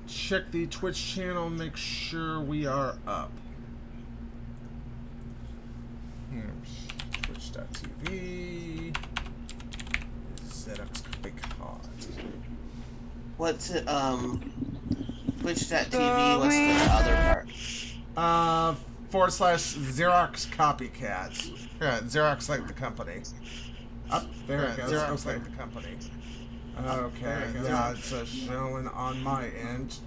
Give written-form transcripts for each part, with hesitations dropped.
check the Twitch channel, make sure we are up. Twitch.tv. ZX Big Hot. What's it, Twitch.tv, what's the other part? /Xerox Copycats. Yeah, Xerox like the company. Up there it goes. Xerox like the company. Okay, yeah, it's showing on my end.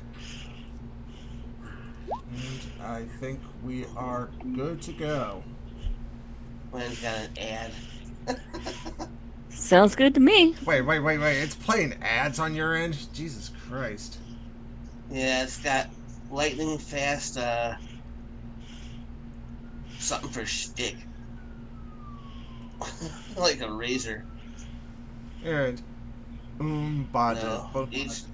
And I think we are good to go. When's got an ad? Sounds good to me. Wait. It's playing ads on your end? Jesus Christ. Yeah, it's got lightning fast, something for stick. Like a razor. And Bodenfloss.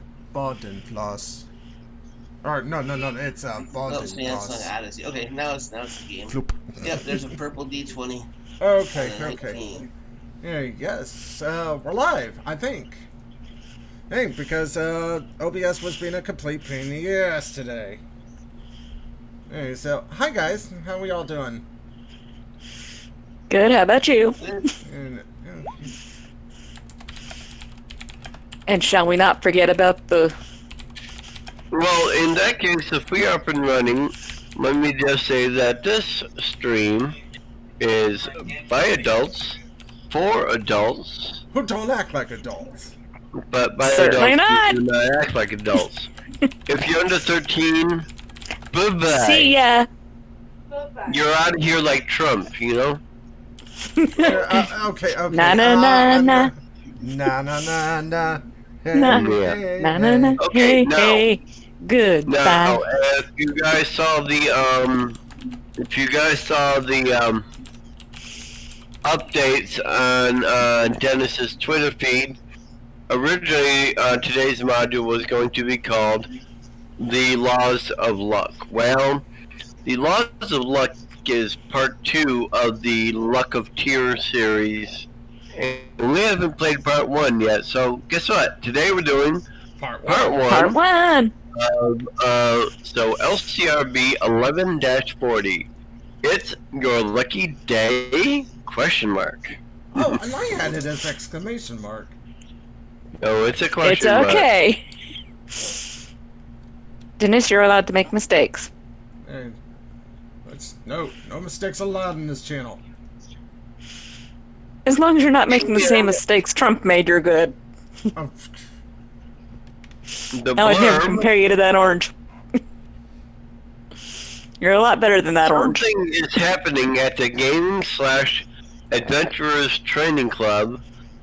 Or no, it's Bodenfloss. Odyssey. Okay, now it's the game. Floop. Yep, there's a purple D20. Okay. Yeah, yes, we're live, I think. Hey, because OBS was being a complete pain in the ass today. Hey, so hi guys, how we all doing? Good, how about you? And shall we not forget about the... Well, in that case, if we are up and running, let me just say that this stream is by adults, for adults. Who don't act like adults. But by Certainly adults, not. who do not act like adults. If you're under 13, bye-bye. See ya. You're out of here like Trump, you know? Okay. Na na na na. Na. Na. Hey, Na na na. Okay, Hey. Goodbye. Now, if you guys saw the updates on Dennis's Twitter feed, originally today's module was going to be called The Laws of Luck. Well, the Laws of Luck is part 2 of the Luck of Tears series, and we haven't played part 1 yet, so guess what? Today we're doing part 1. Part 1. So LCRB 11-40. It's your lucky day? Question mark. Oh, and I had it as exclamation mark. No, it's a question It's mark. okay. Dennis, you're allowed to make mistakes. And no mistakes allowed in this channel. As long as you're not making the same mistakes Trump made, you're good. Oh, The Now I never blurb, compare you to that orange. You're a lot better than that orange. something is happening at the Gaming/Adventurers Training Club,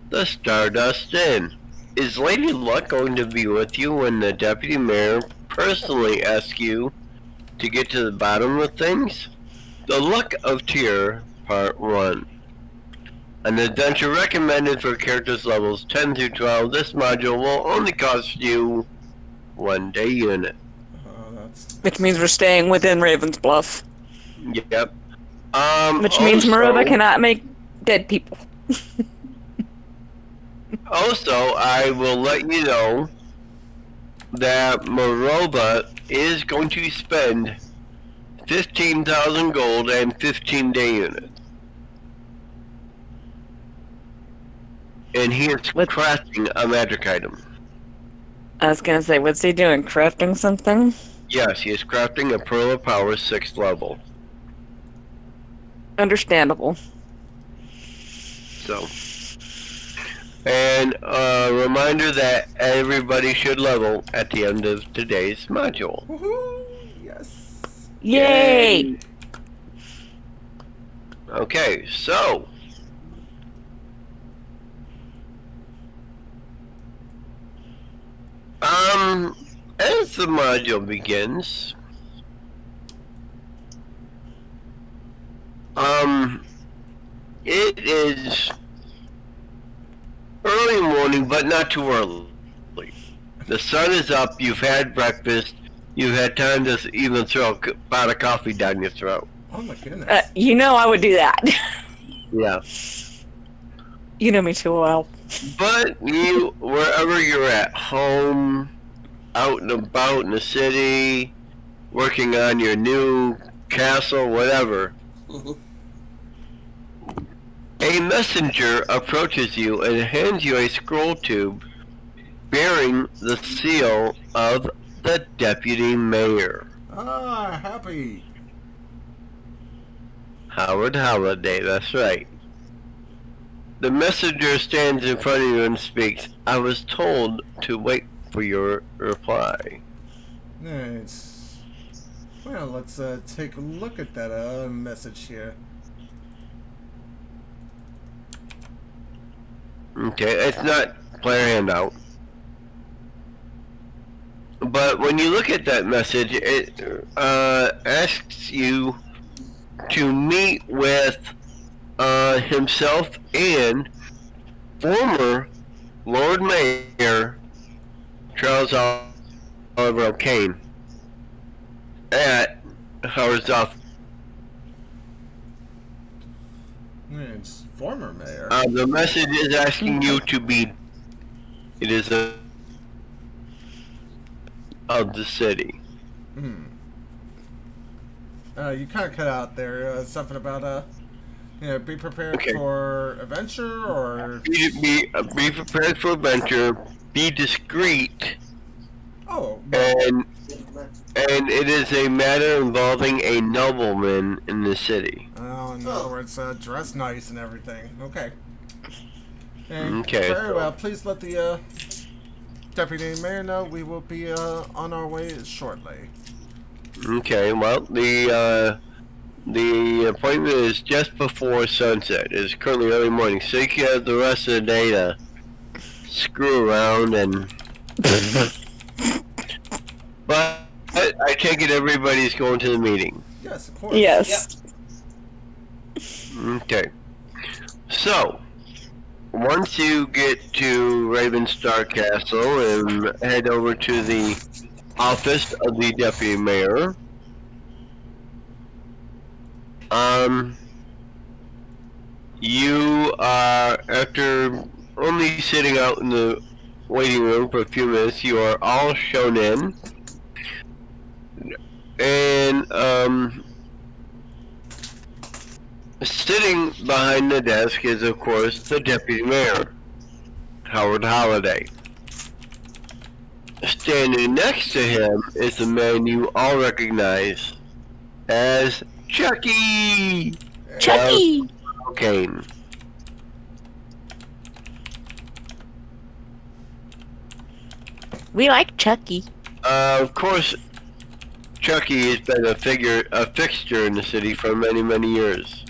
the Stardust Inn. Is Lady Luck going to be with you when the Deputy Mayor personally asks you to get to the bottom of things? The Luck of Tyr, Part 1. An adventure recommended for characters levels 10 through 12. This module will only cost you 1 day unit. Which means we're staying within Raven's Bluff. Yep. Which means also, Maroba cannot make dead people. Also, I will let you know that Maroba is going to spend 15,000 gold and 15 day units. And he is crafting a magic item. I was gonna say, what's he doing? Crafting something? Yes, he is crafting a Pearl of Power 6th level. Understandable. So. And a reminder that everybody should level at the end of today's module. woohoo! Yes. Yay! Okay, so. As the module begins, it is early morning, but not too early. The sun is up, you've had breakfast, you've had time to even throw a pot of coffee down your throat. Oh my goodness. You know I would do that. Yeah. You know me too well. But you, wherever you're at, home, out and about in the city, working on your new castle, whatever. A messenger approaches you and hands you a scroll tube bearing the seal of the deputy mayor. Ah, happy. Howard Holiday, that's right. The messenger stands in front of you and speaks. I was told to wait for your reply. Nice. Well, let's take a look at that message here. Okay, it's not player handout. But when you look at that message, it asks you to meet with himself and former Lord Mayor Charles Oliver O'Kane at Howard's office. It's former mayor. The message is asking you to be. It is of the city. You kind of cut out there. Something about be prepared for adventure, or be prepared for adventure. Be discreet. Oh. And it is a matter involving a nobleman in the city. Oh, in other words, dress nice and everything. Okay. Okay. Very well. Please let the deputy mayor know we will be on our way shortly. Okay. Well, the appointment is just before sunset. It is currently early morning, so you can have the rest of the day to screw around and. But I take it everybody's going to the meeting. Yes, of course. Yes. Yep. Okay. So, once you get to Ravenstar Castle and head over to the office of the deputy mayor, you are, after only sitting out in the waiting room for a few minutes, you are all shown in. And sitting behind the desk is, of course, the deputy mayor, Howard Holiday. Standing next to him is the man you all recognize as Chucky. Chucky. O'Kane. We like Chucky. Of course, Chucky has been a fixture in the city for many, many years.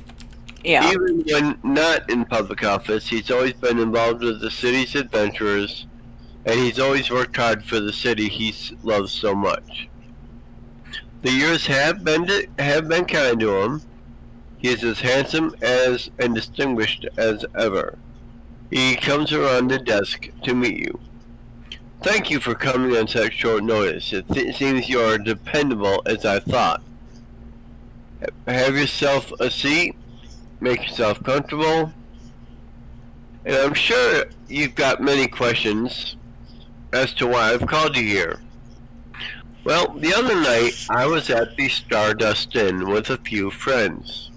Yeah. Even when not in public office, he's always been involved with the city's adventurers, and he's always worked hard for the city he loves so much. The years have been kind to him. He is as handsome and distinguished as ever. He comes around the desk to meet you. Thank you for coming on such short notice. It seems you are dependable as I thought. Have yourself a seat. Make yourself comfortable. And I'm sure you've got many questions as to why I've called you here. Well, the other night I was at the Stardust Inn with a few friends.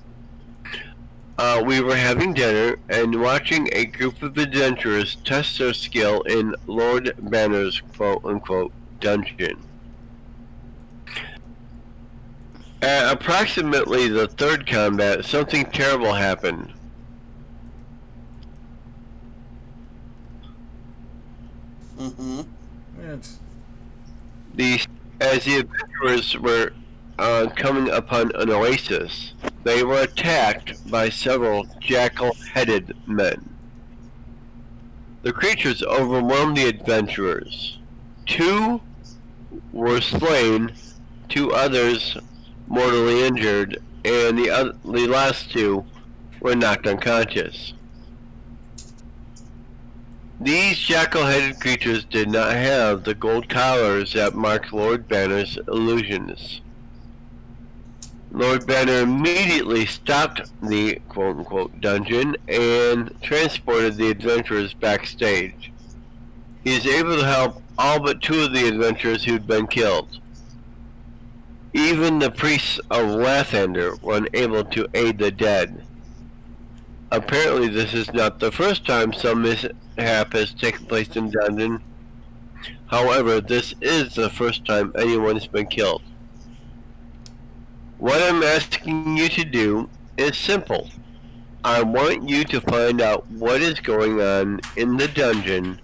We were having dinner and watching a group of adventurers test their skill in Lord Banner's quote-unquote dungeon. At approximately the third combat, something terrible happened. As the adventurers were coming upon an oasis, they were attacked by several jackal-headed men. The creatures overwhelmed the adventurers. 2 were slain, 2 others mortally injured, and the last 2 were knocked unconscious. These jackal-headed creatures did not have the gold collars that marked Lord Banner's illusions. Lord Banner immediately stopped the quote-unquote dungeon and transported the adventurers backstage. He is able to help all but 2 of the adventurers who'd been killed. Even the priests of Lathander were unable to aid the dead. Apparently this is not the first time some mishap has taken place in dungeon. However, this is the first time anyone has been killed. What I'm asking you to do is simple. I want you to find out what is going on in the dungeon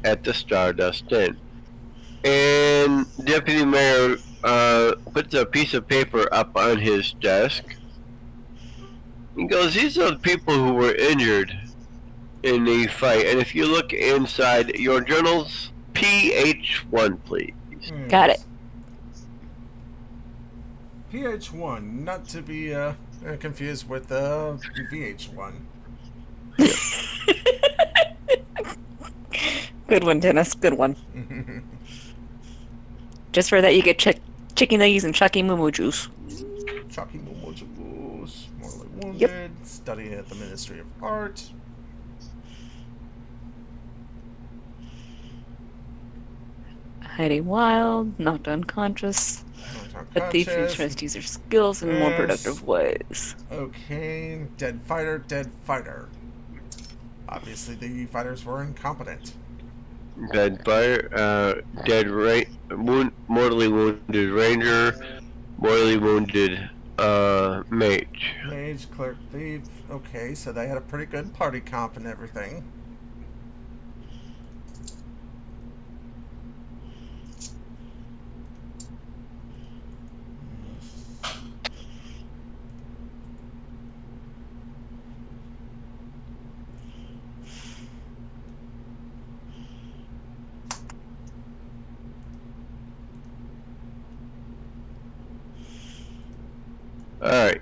at the Stardust Inn. And Deputy Mayor puts a piece of paper up on his desk. He goes, these are the people who were injured in the fight. And if you look inside your journals, PH1, please. Got it. PH1, not to be confused with VH1. Good one, Dennis. Good one. Just for that, you get chicken nuggies and Chucky Moo juice. Chucky Moo juice. Mortally wounded. Yep. Studying at the Ministry of Art. Hiding wild, knocked unconscious. A thief who's tries to use their skills in more productive ways. Okay, dead fighter, dead fighter. Obviously, the fighters were incompetent. Dead fighter, mortally wounded ranger, mortally wounded mage. Mage, clerk, thief. Okay, so they had a pretty good party comp and everything. Alright.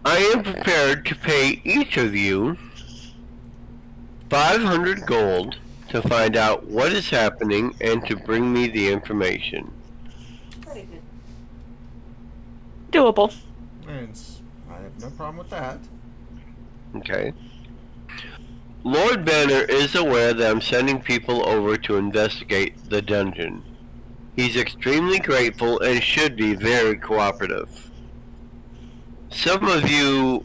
I am prepared to pay each of you 500 gold to find out what is happening and to bring me the information. Doable. And I have no problem with that. Okay. Lord Banner is aware that I'm sending people over to investigate the dungeon. He's extremely grateful and should be very cooperative. Some of you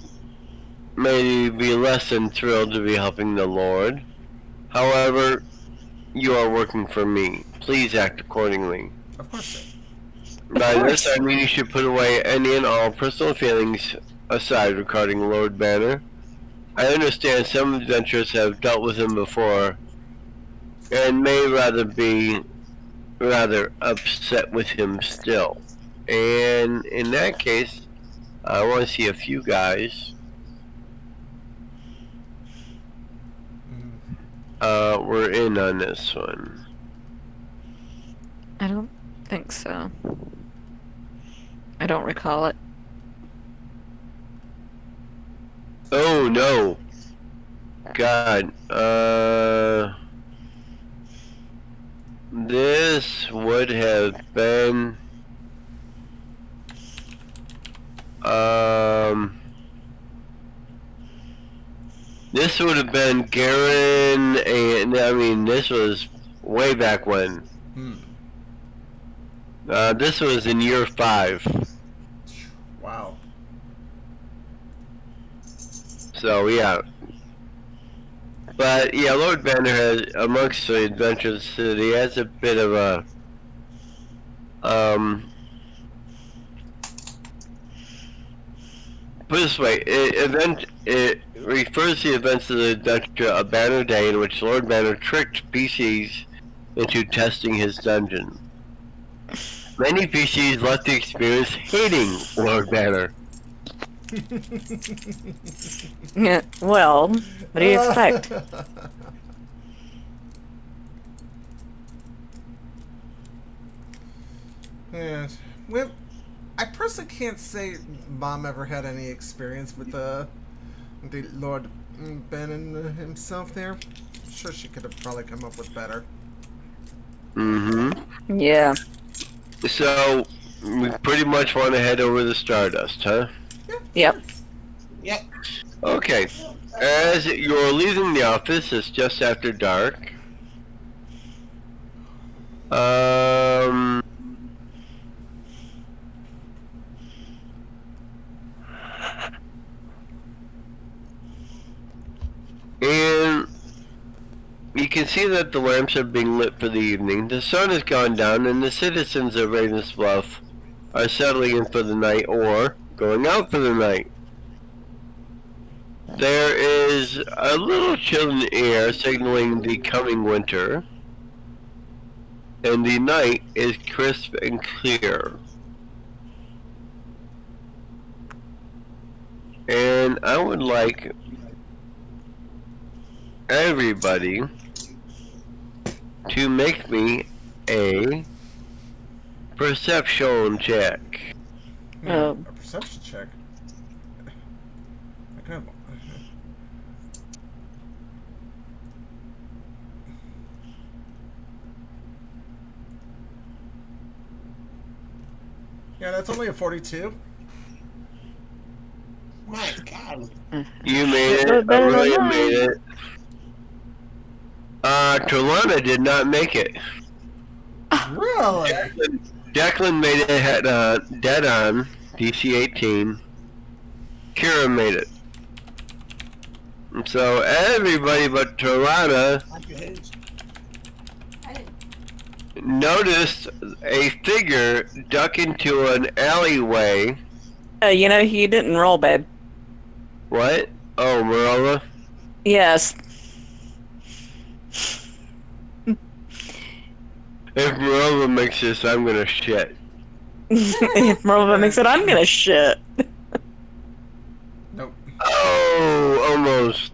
may be less than thrilled to be helping the Lord. However, you are working for me. Please act accordingly. Of course, sir. By this I mean you should put away any and all personal feelings aside regarding Lord Banner. I understand some adventurers have dealt with him before and may rather upset with him still. And in that case, I want to see a few guys. We're in on this one. I don't think so. I don't recall it. Oh no. God. This would have been this would have been Garen, and I mean this was way back when. This was in year 5. Wow. So yeah. But yeah, Lord Banner has, amongst the adventures that he has a bit of a put it this way, it refers to the events of the adventure A Banner Day in which Lord Banner tricked PCs into testing his dungeon. Many PCs left the experience hating Lord Banner. Yeah, well, what do you expect? Yeah. Well, I personally can't say Mom ever had any experience with the Lord Bannon himself there. I'm sure she could have probably come up with better. Mm-hmm. Yeah. So, we pretty much want to head over to Stardust, huh? Yep. Yep. Okay. As you're leaving the office, it's just after dark. And you can see that the lamps are being lit for the evening. The sun has gone down and the citizens of Ravens Bluff are settling in for the night or going out for the night. There is a little chill in the air signaling the coming winter, and the night is crisp and clear. And I would like everybody to make me a perception check. A perception check? Okay. Yeah, that's only a 42. My God. You made it. Aurelia made it. Trelana did not make it. Really? Declan made it dead on, DC 18. Kira made it. And so everybody but Trelana noticed a figure duck into an alleyway. You know, he didn't roll, babe. What? Oh, Marilla? Yes. If Marilla makes this, I'm gonna shit. If Marilla makes it, I'm gonna shit. Nope. Oh, almost.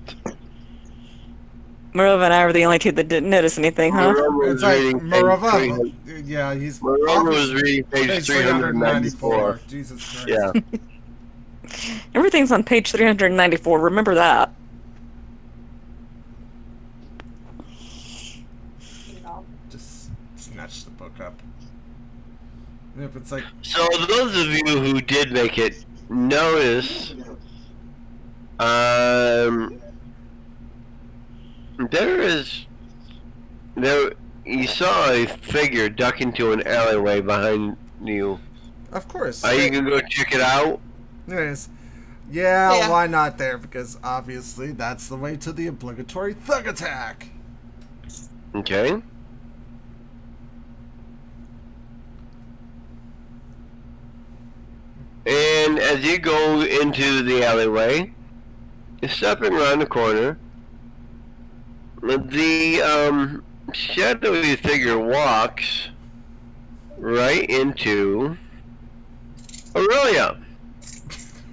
Marilla and I were the only two that didn't notice anything, huh? It's like Marava. Yeah, he's. Marilla was reading page 394. Jesus Christ. Yeah. Everything's on page 394. Remember that. Just snatch the book up. If it's like. So those of you who did make it, notice there you saw a figure duck into an alleyway behind you. Of course. Are you gonna go check it out? Yes. Yeah, why not there? Because obviously that's the way to the obligatory thug attack. Okay. And as you go into the alleyway, you're stepping around the corner. The shadowy figure walks right into Aurelia.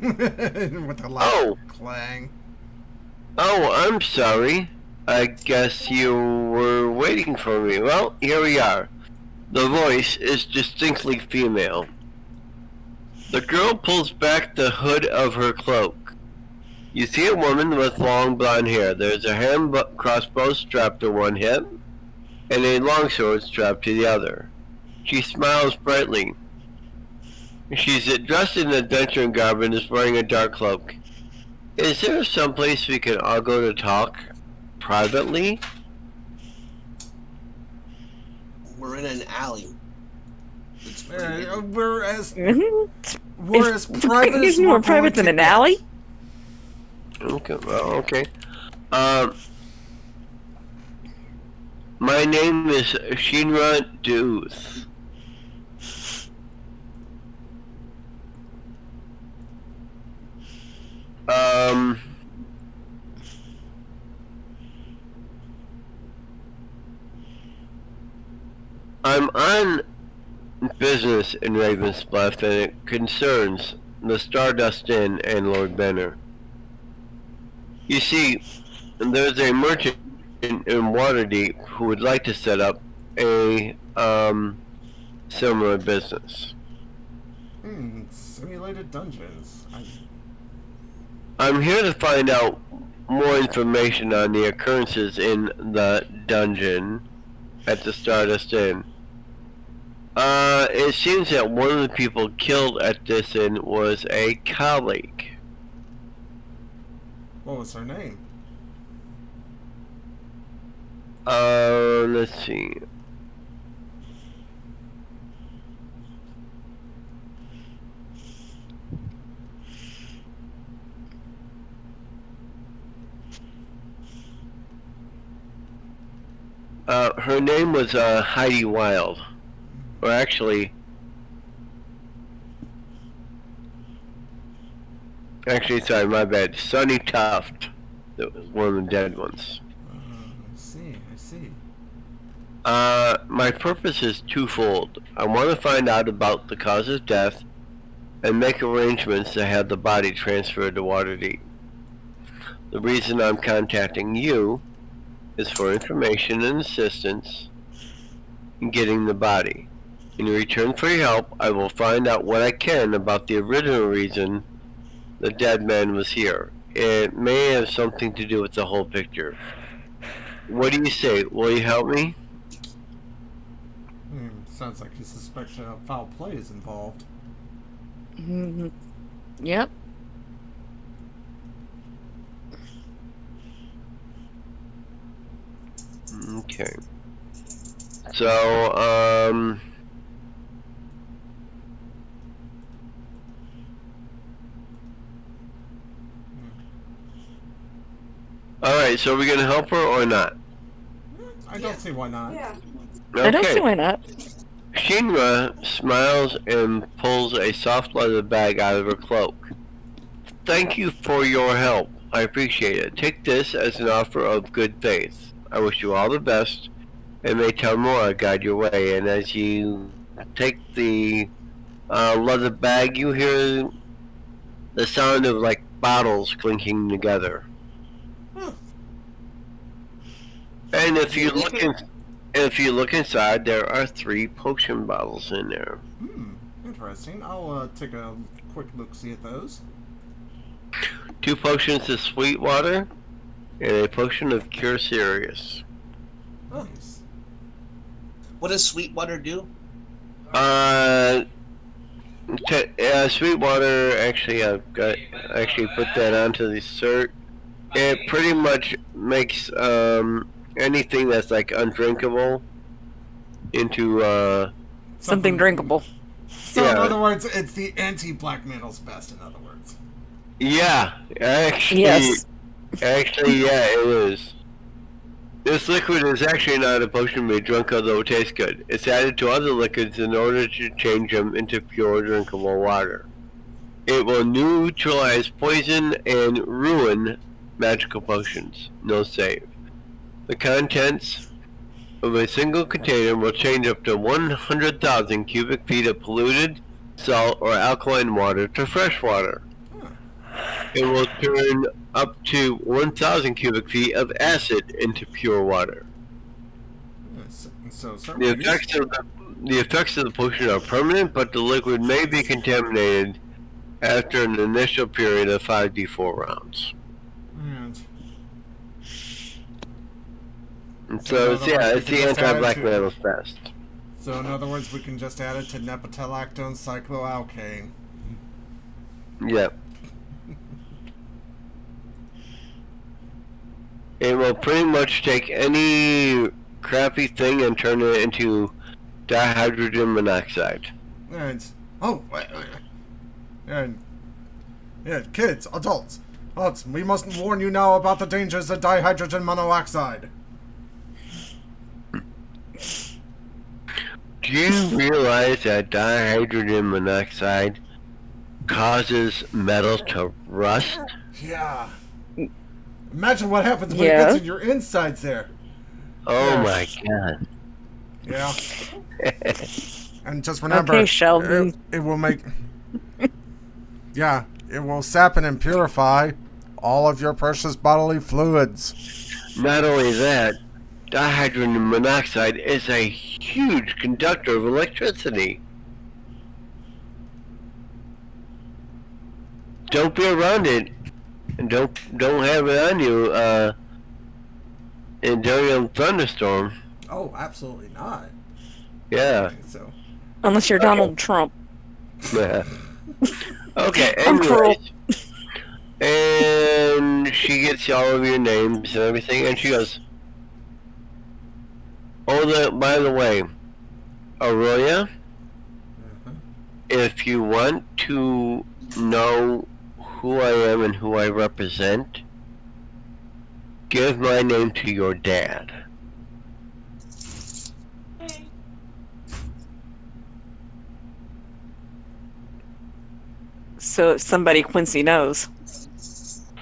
With a loud clang. Oh, I'm sorry. I guess you were waiting for me. Well, here we are. The voice is distinctly female. The girl pulls back the hood of her cloak. You see a woman with long blonde hair. There's a hand crossbow strapped to one hip, and a longsword strapped to the other. She smiles brightly. She's dressed in adventure garb and is wearing a dark cloak. Is there someplace we can all go to talk privately? We're in an alley. We're as private as more private than an alley. Okay, well, okay. My name is Shinra Deuce. I'm on business in Ravens Bluff, and it concerns the Stardust Inn and Lord Benner. You see, there's a merchant in Waterdeep who would like to set up a similar business. Simulated dungeons. I'm here to find out more information on the occurrences in the dungeon at the Stardust Inn. It seems that one of the people killed at this inn was a colleague. What was her name? Let's see. Her name was Heidi Wild, or actually, sorry, my bad. Sonny Tuft, that was one of the dead ones. I see. My purpose is twofold. I want to find out about the cause of death, and make arrangements to have the body transferred to Waterdeep. The reason I'm contacting you is for information and assistance in getting the body. In return for your help, I will find out what I can about the original reason the dead man was here. It may have something to do with the whole picture. What do you say? Will you help me? Sounds like you suspect foul play is involved. Yep. Okay. So, alright, so are we gonna help her or not? I don't see why not. Yeah. Okay. I don't see why not. Shinra smiles and pulls a soft leather bag out of her cloak. Thank you for your help. I appreciate it. Take this as an offer of good faith. I wish you all the best, and may Tamora guide your way. And as you take the leather bag, you hear the sound of like bottles clinking together. And if you look inside, there are 3 potion bottles in there. Interesting. I'll take a quick look-see at those. 2 potions of sweet water, and a potion of Cure Serious. Nice. What does Sweetwater do? Sweetwater, actually, I've got put that onto the cert. It pretty much makes anything that's like undrinkable into Something drinkable. So in other words, it's the anti-black metal's best. In other words. Yeah, actually, Yes. Actually, yeah, it is. This liquid is actually not a potion to be drunk, although it tastes good. It's added to other liquids in order to change them into pure drinkable water. It will neutralize poison and ruin magical potions. No save. The contents of a single container will change up to 100,000 cubic feet of polluted, salt, or alkaline water to fresh water. It will turn up to 1,000 cubic feet of acid into pure water. So the effects of the potion are permanent, but the liquid may be contaminated after an initial period of 5d4 rounds. And so it's the anti-black metal's best. So in other words, we can just add it to nepentylactone cycloalkane. Yep. It will pretty much take any crappy thing and turn it into dihydrogen monoxide. Kids, adults, we must warn you now about the dangers of dihydrogen monoxide. Do you realize that dihydrogen monoxide causes metal to rust? Yeah. Imagine what happens when it gets in your insides there. Oh my god. Yeah. And just remember, okay, Sheldon. It will make... Yeah, it will sap and impurify all of your precious bodily fluids. Not only that, dihydrogen monoxide is a huge conductor of electricity. Don't be around it, and don't have it on you during a thunderstorm. Oh, absolutely not. Yeah. I think so. Unless you're Donald Trump. Yeah. Okay. I'm cruel. And she gets all of your names and everything, and she goes, "Oh, by the way, Aurelia, if you want to know who I am and who I represent, give my name to your dad." So it's somebody Quincy knows.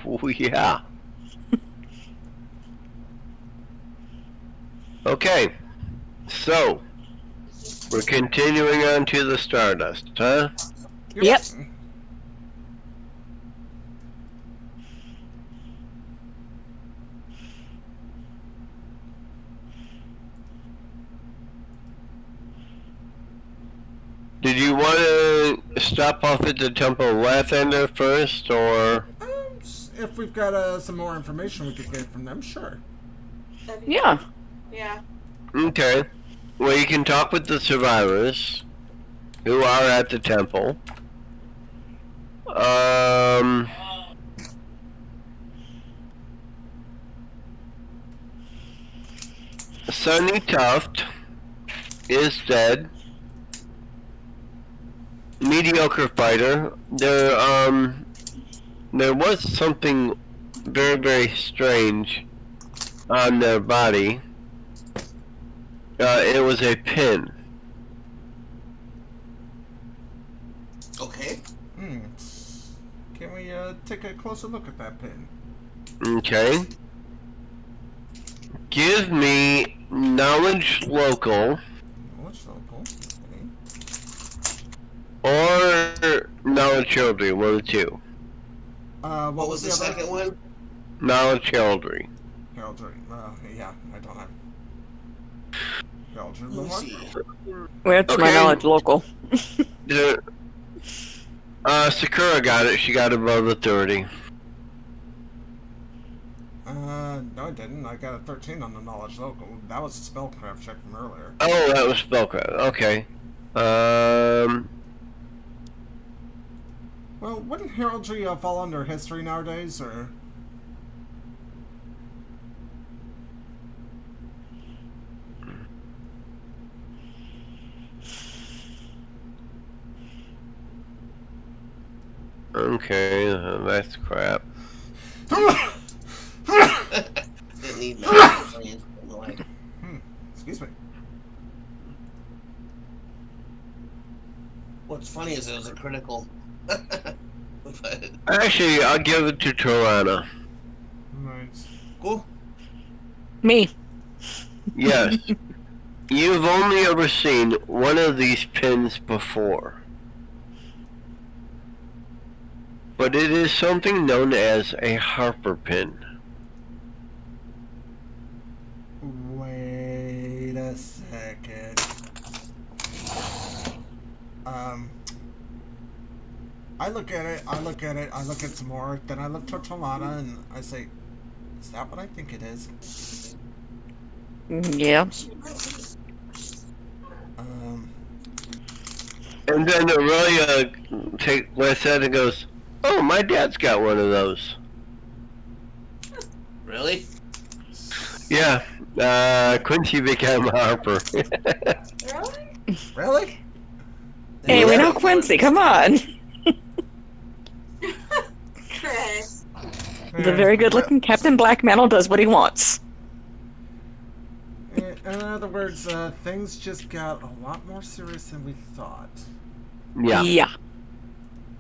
Oh, yeah. Okay, so we're continuing on to the Stardust, huh? Yep. Did you want to stop off at the Temple of Lathander first, or? If we've got some more information we could get from them, sure. Yeah. Yeah. Okay. Well, you can talk with the survivors who are at the temple. Sonny Tuft is dead. Mediocre fighter. There was something very, very strange on their body. It was a pin. Okay. Can we take a closer look at that pin? Okay. Give me knowledge local. Knowledge local. Okay. Or knowledge heraldry, one of the two. What was the second one? Knowledge heraldry. Heraldry. Yeah, I don't have. Heraldry. Where's my knowledge local? Sakura got it. She got above the 30. No, I didn't. I got a 13 on the knowledge local. That was a spellcraft check from earlier. Oh, that was spellcraft. Okay. Well, wouldn't heraldry fall under history nowadays, or? Okay, that's crap. Didn't need that. Excuse me. What's funny is it was a critical. Actually, I'll give it to Tirana. Nice. Cool. Me. Yes. You've only ever seen one of these pins before. But it is something known as a Harper pin. Wait a second. I look at it, I look at some more, then I look to Talana and I say, is that what I think it is? Yeah. And then Aurelia looks at it and goes, oh, my dad's got one of those. Really? Yeah. Quincy became a Harper. Really? Really? Hey, we know Quincy, come on. Chris. The very good-looking Captain Black Mantle does what he wants. In other words, things just got a lot more serious than we thought. Yeah. Yeah.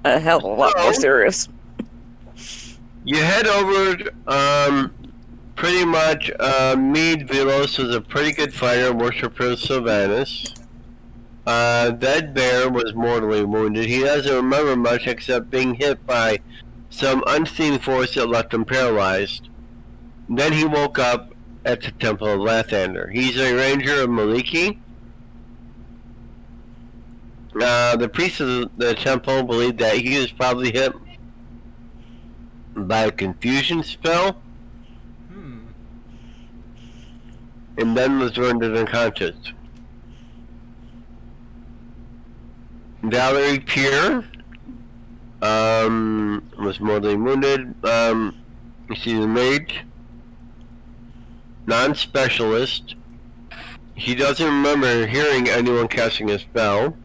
A hell of a lot more serious. You head over, pretty much, Mead Velos is a pretty good fighter, worshiper of Sylvanus. That bear was mortally wounded. He doesn't remember much except being hit by some unseen force that left him paralyzed. Then he woke up at the Temple of Lathander. He's a ranger of Maliki. The priest of the temple believed that he was probably hit by a confusion spell. And then was rendered unconscious. Valerie Pierre Was mortally wounded. She's a mage, non-specialist. She doesn't remember hearing anyone casting a spell.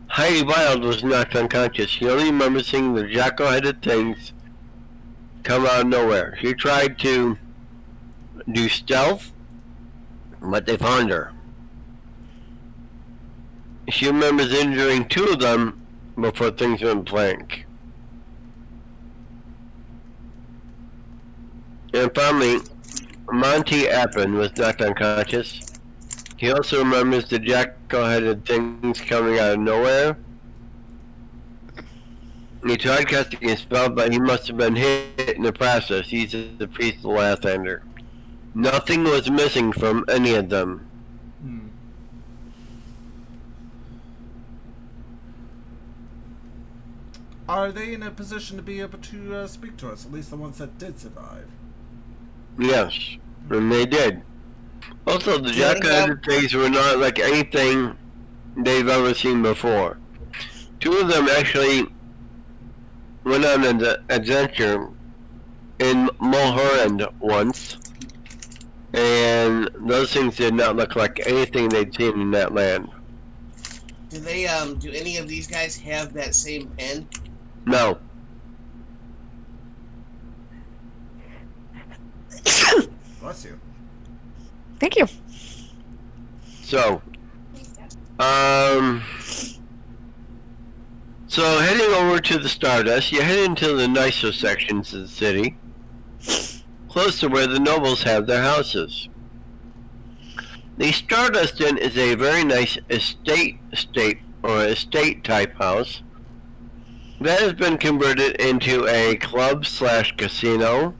Heidi Wild was knocked unconscious. She only remembers seeing the jackal-headed things come out of nowhere. She tried to do stealth, but they found her. She remembers injuring 2 of them before things went blank. And finally, Monty Appin was knocked unconscious. He also remembers the jackal-headed things coming out of nowhere. He tried casting a spell, but he must have been hit in the process. He's the priest of the Lathander. Nothing was missing from any of them. Are they in a position to be able to speak to us? At least the ones that did survive. Yes, and they did. Also, the jackal-headed things were not like anything they've ever seen before. 2 of them actually went on an adventure in Mulholland once, and those things did not look like anything they'd seen in that land. Do they, do any of these guys have that same pen? No. Bless you. Thank you. So, so heading over to the Stardust, you head into the nicer sections of the city, close to where the nobles have their houses. The Stardust Inn is a very nice estate type house that has been converted into a club/casino.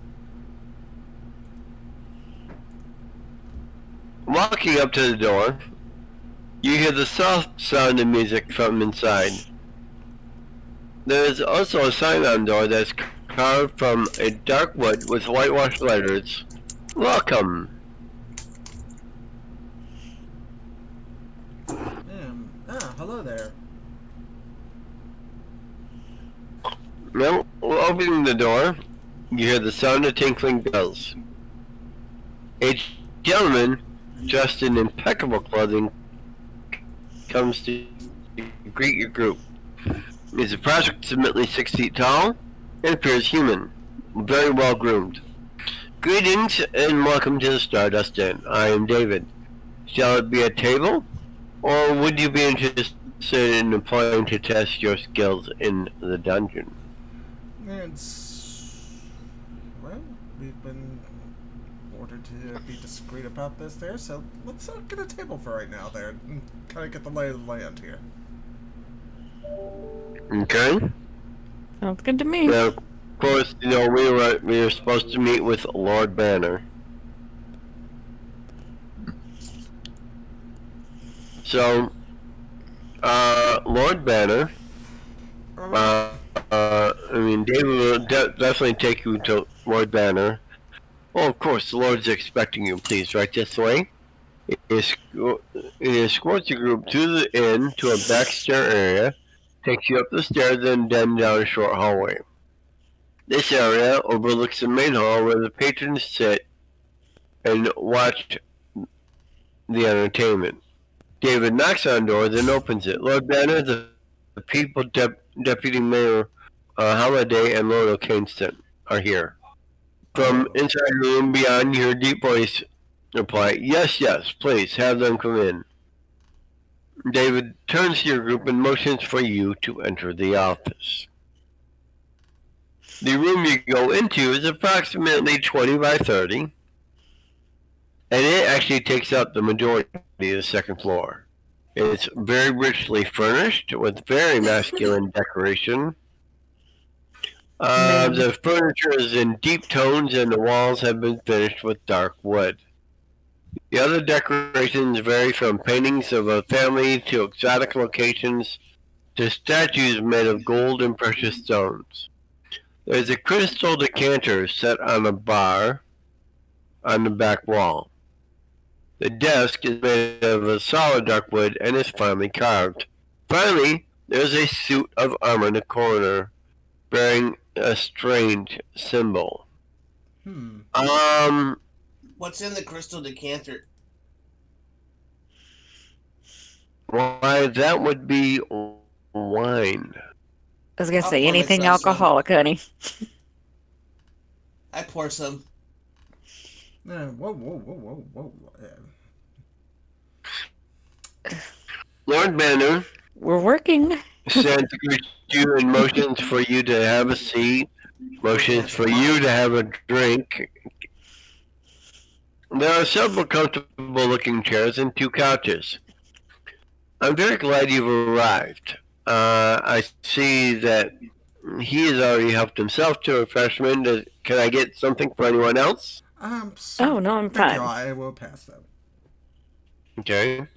Walking up to the door, you hear the soft sound of music from inside. There is also a sign on the door that's carved from a dark wood with whitewashed letters. Welcome. Hello there. Now, opening the door, you hear the sound of tinkling bells. A gentleman dressed in impeccable clothing comes to greet your group. He's approximately 6 feet tall and appears human, very well groomed. Greetings and welcome to the Stardust Inn. I am David. Shall it be a table, or would you be interested in applying to test your skills in the dungeon? Well, we've been ordered to be discreet about this there, so let's get a table for right now there and kind of get the lay of the land here. Okay. Sounds good to me. Now, of course, you know, we were supposed to meet with Lord Banner. So, Lord Banner, I mean, David will definitely take you to Lord Banner. Oh, of course, the Lord's expecting you. Please, right this way. It escorts your group to the inn to a backstair area, takes you up the stairs, and then down a short hallway. This area overlooks the main hall where the patrons sit and watch the entertainment. David knocks on the door, then opens it. Lord Banner, the people, Deputy Mayor Halliday, and Lord O'Kingston are here. From inside the room beyond, you hear a deep voice reply, "Yes, yes, please, have them come in." David turns to your group and motions for you to enter the office. The room you go into is approximately 20 by 30, and it actually takes up the majority of the second floor. It's very richly furnished with very masculine decoration. The furniture is in deep tones and the walls have been finished with dark wood. The other decorations vary from paintings of a family to exotic locations to statues made of gold and precious stones. There's a crystal decanter set on a bar on the back wall. The desk is made of a solid dark wood and is finely carved. Finally, there is a suit of armor in the corner, bearing a strange symbol. What's in the crystal decanter? Why, that would be wine. I was gonna say pour anything myself some. alcoholic, honey. I pour some. Whoa. Lord Banner We're working. sends you in motions for you to have a seat, motions for you to have a drink. There are several comfortable-looking chairs and 2 couches. I'm very glad you've arrived. I see that he has already helped himself to refreshment. Can I get something for anyone else? Oh, no, I'm fine. I will pass that. Okay.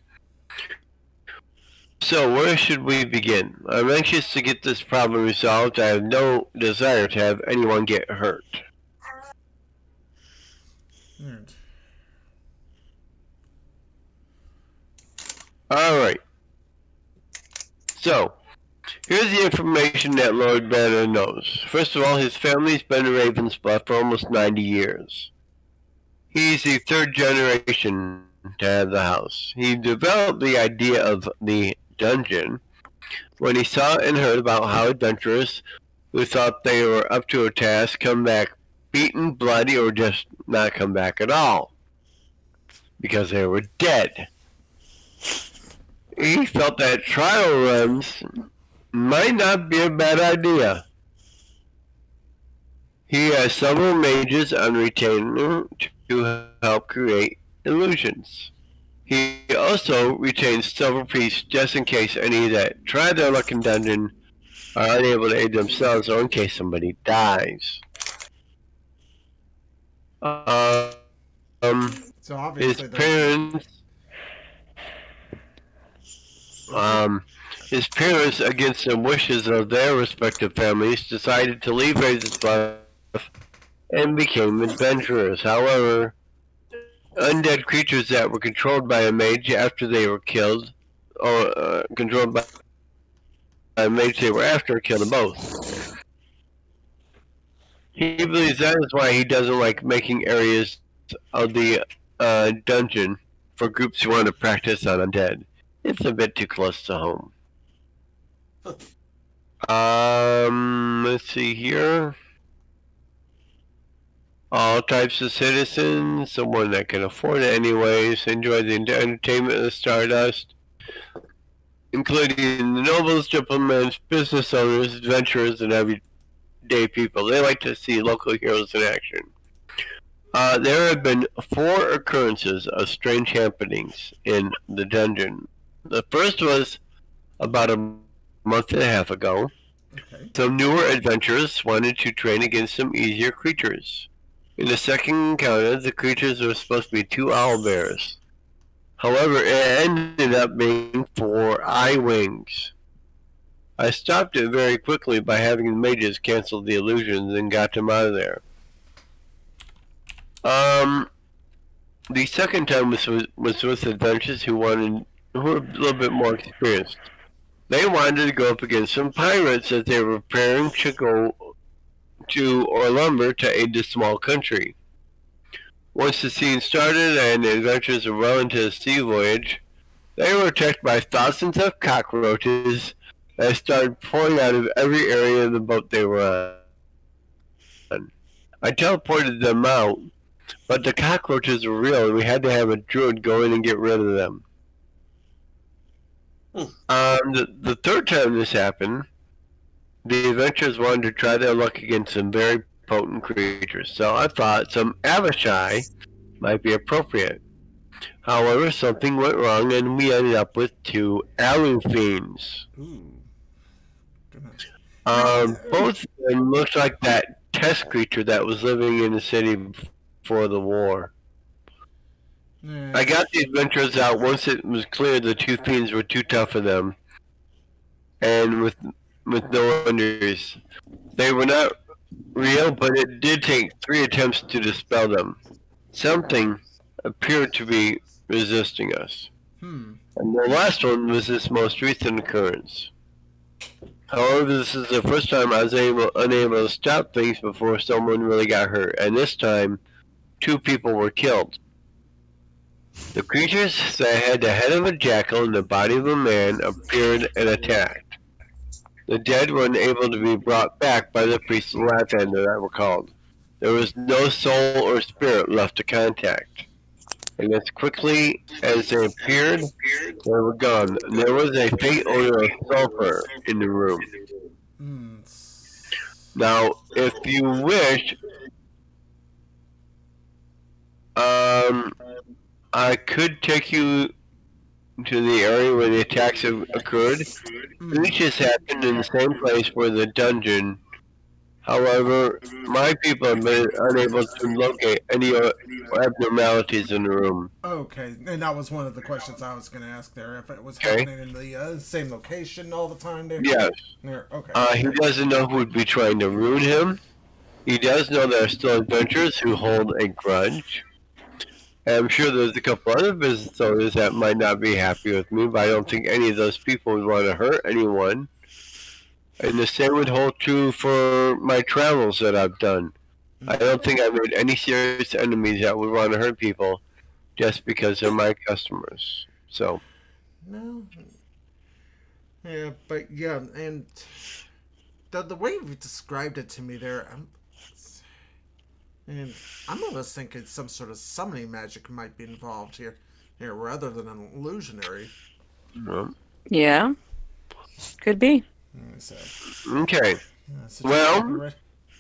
So, where should we begin? I'm anxious to get this problem resolved. I have no desire to have anyone get hurt. Alright. So, here's the information that Lord Banner knows. First of all, his family's been in Raven's Bluff for almost 90 years. He's the 3rd generation to have the house. He developed the idea of the dungeon when he saw and heard about how adventurers who thought they were up to a task come back beaten, bloody, or just not come back at all because they were dead. He felt that trial runs might not be a bad idea. He has several mages on retainer to help create illusions. He also retains several priests just in case any that try their luck in dungeon are unable to aid themselves or in case somebody dies. So obviously his parents, against the wishes of their respective families, decided to leave Raven's Bluff and became adventurers. However, undead creatures that were controlled by a mage after they were killed, or controlled by a mage they were after, killed them both. He believes that is why he doesn't like making areas of the dungeon for groups who want to practice on undead. It's a bit too close to home. Let's see here. All types of citizens, someone that can afford it anyways, enjoy the entertainment of the Stardust, including the nobles, gentlemen, business owners, adventurers, and everyday people. They like to see local heroes in action. There have been 4 occurrences of strange happenings in the dungeon. The first was about a month and a half ago. Okay. Some newer adventurers wanted to train against some easier creatures. In the second encounter, the creatures were supposed to be 2 owlbears. However, it ended up being 4 eye wings. I stopped it very quickly by having the mages cancel the illusions and got them out of there. The second time was with adventurers who were a little bit more experienced. They wanted to go up against some pirates as they were preparing to go to Orlumber to aid the small country. Once the scene started and the adventurers were well into the sea voyage, they were attacked by thousands of cockroaches that started pouring out of every area of the boat they were on. I teleported them out, but the cockroaches were real and we had to have a druid go in and get rid of them. The third time this happened, the adventurers wanted to try their luck against some very potent creatures, so I thought some Avishai might be appropriate. However, something went wrong and we ended up with 2 Alu fiends. Both of them looked like that test creature that was living in the city before the war. I got the adventurers out once it was clear the 2 fiends were too tough for them, and with no wonders. They were not real, but it did take 3 attempts to dispel them. Something appeared to be resisting us. Hmm. And the last one was this most recent occurrence. However, this is the first time I was unable to stop things before someone really got hurt, and this time, 2 people were killed. The creatures that had the head of a jackal and the body of a man appeared and attacked. The dead were unable to be brought back by the priests of Lathander that were called. There was no soul or spirit left to contact. And as quickly as they appeared, they were gone. There was a faint odor of sulfur in the room. Now, if you wish, I could take you to the area where the attacks have occurred. Each has happened in the same place where the dungeon. However, my people have been unable to locate any abnormalities in the room. Okay, and that was one of the questions I was going to ask there. If it was happening in the same location all the time there? Yes. There, okay. He doesn't know who would be trying to ruin him. He does know there are still adventurers who hold a grudge. And I'm sure there's a couple other business owners that might not be happy with me, but I don't think any of those people would want to hurt anyone. And the same would hold true for my travels that I've done. I don't think I've made any serious enemies that would want to hurt people just because they're my customers. So. No. Yeah, but yeah, and the way you described it to me there, I'm almost thinking some sort of summoning magic might be involved here rather than an illusionary. Yeah, could be. Okay. Well,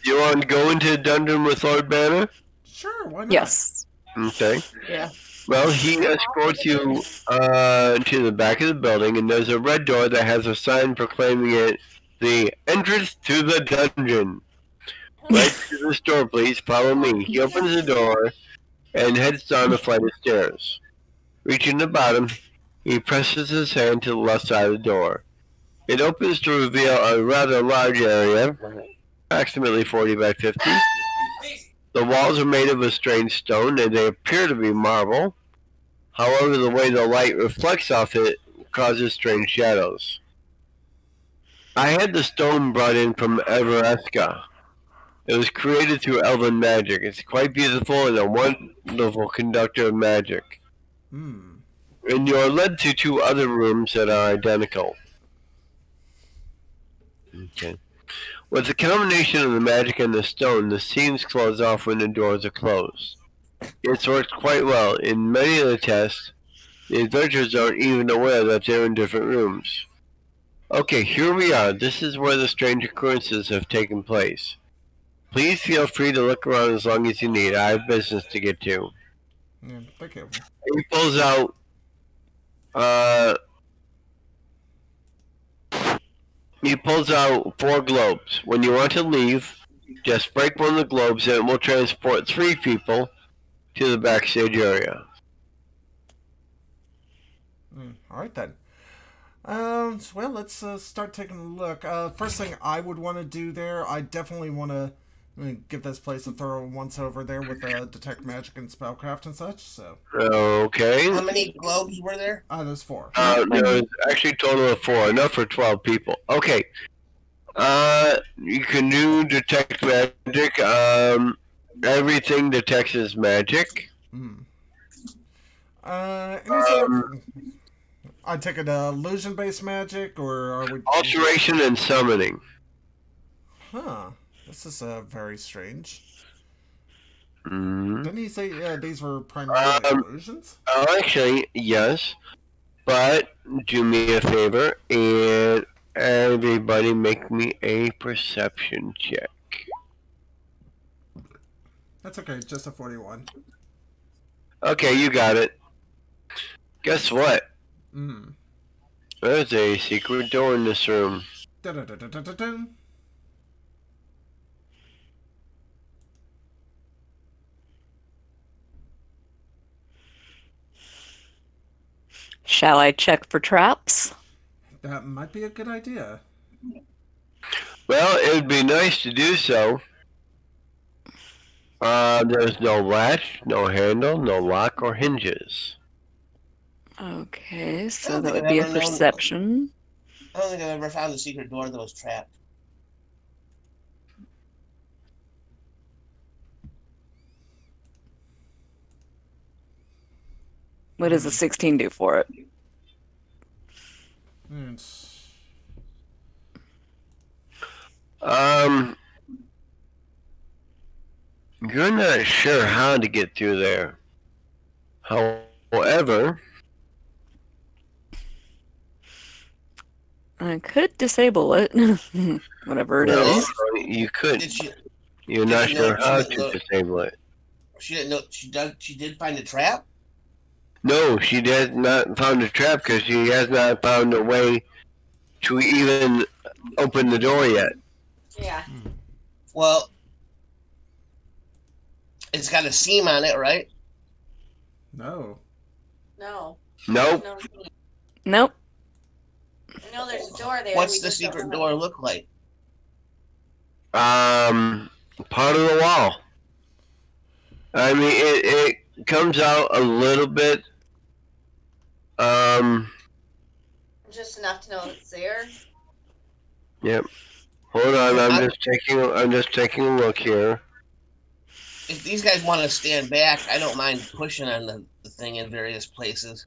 you want to go into the dungeon with Lord Banner? Sure, why not? Yes. Okay. Yeah. Well, he escorts you to the back of the building, and there's a red door that has a sign proclaiming it the entrance to the dungeon. Right through this door, please. Follow me. He opens the door and heads down a flight of stairs. Reaching the bottom, he presses his hand to the left side of the door. It opens to reveal a rather large area, approximately 40 by 50. The walls are made of a strange stone, and they appear to be marble. However, the way the light reflects off it causes strange shadows. I had the stone brought in from Everesca. It was created through elven magic. It's quite beautiful and a wonderful conductor of magic. And you're led to 2 other rooms that are identical. Okay. With the combination of the magic and the stone, the seams close off when the doors are closed. It's worked quite well. In many of the tests, the adventurers aren't even aware that they're in different rooms. Okay, here we are. This is where the strange occurrences have taken place. Please feel free to look around as long as you need. I have business to get to. Yeah, thank you. He pulls out He pulls out 4 globes. When you want to leave, just break one of the globes and it will transport 3 people to the backstage area. Alright then. Well, let's start taking a look. First thing I would want to do there, I definitely want to give this place a thorough once-over there with detect magic and spellcraft and such, so. Okay. How many globes were there? There's 4. There's actually a total of 4, enough for 12 people. Okay. You can do detect magic. Everything detects is magic. I take it illusion-based magic, or are we... Alteration and summoning. Huh. This is very strange. Mm-hmm. Didn't he say these were primarily illusions? Actually, yes. But do me a favor and everybody make me a perception check. That's okay, just a 41. Okay, you got it. Guess what? There's a secret door in this room. Da-da-da-da-da-da. Shall I check for traps? That might be a good idea. Well, it would be nice to do so. There's no latch, no handle, no lock or hinges. Okay, I so don't that think would I've be a ever known- perception. I don't think I've ever found a secret door that was trapped. What does a 16 do for it? It's... You're not sure how to get through there. However, I could disable it, whatever it no, is. you could. Did she? You're did not she know sure she how didn't to know- disable it. She didn't know. She did find a trap. No, she has not found a trap because she has not found a way to even open the door yet. Yeah. Well, it's got a seam on it, right? No. No. Nope. No. Nope. I know there's a door there. What's we the just don't secret know. door look like? Part of the wall. I mean, it comes out a little bit. Just enough to know it's there. Yep. Hold on, I'm just taking a look here. If these guys want to stand back, I don't mind pushing on the thing in various places.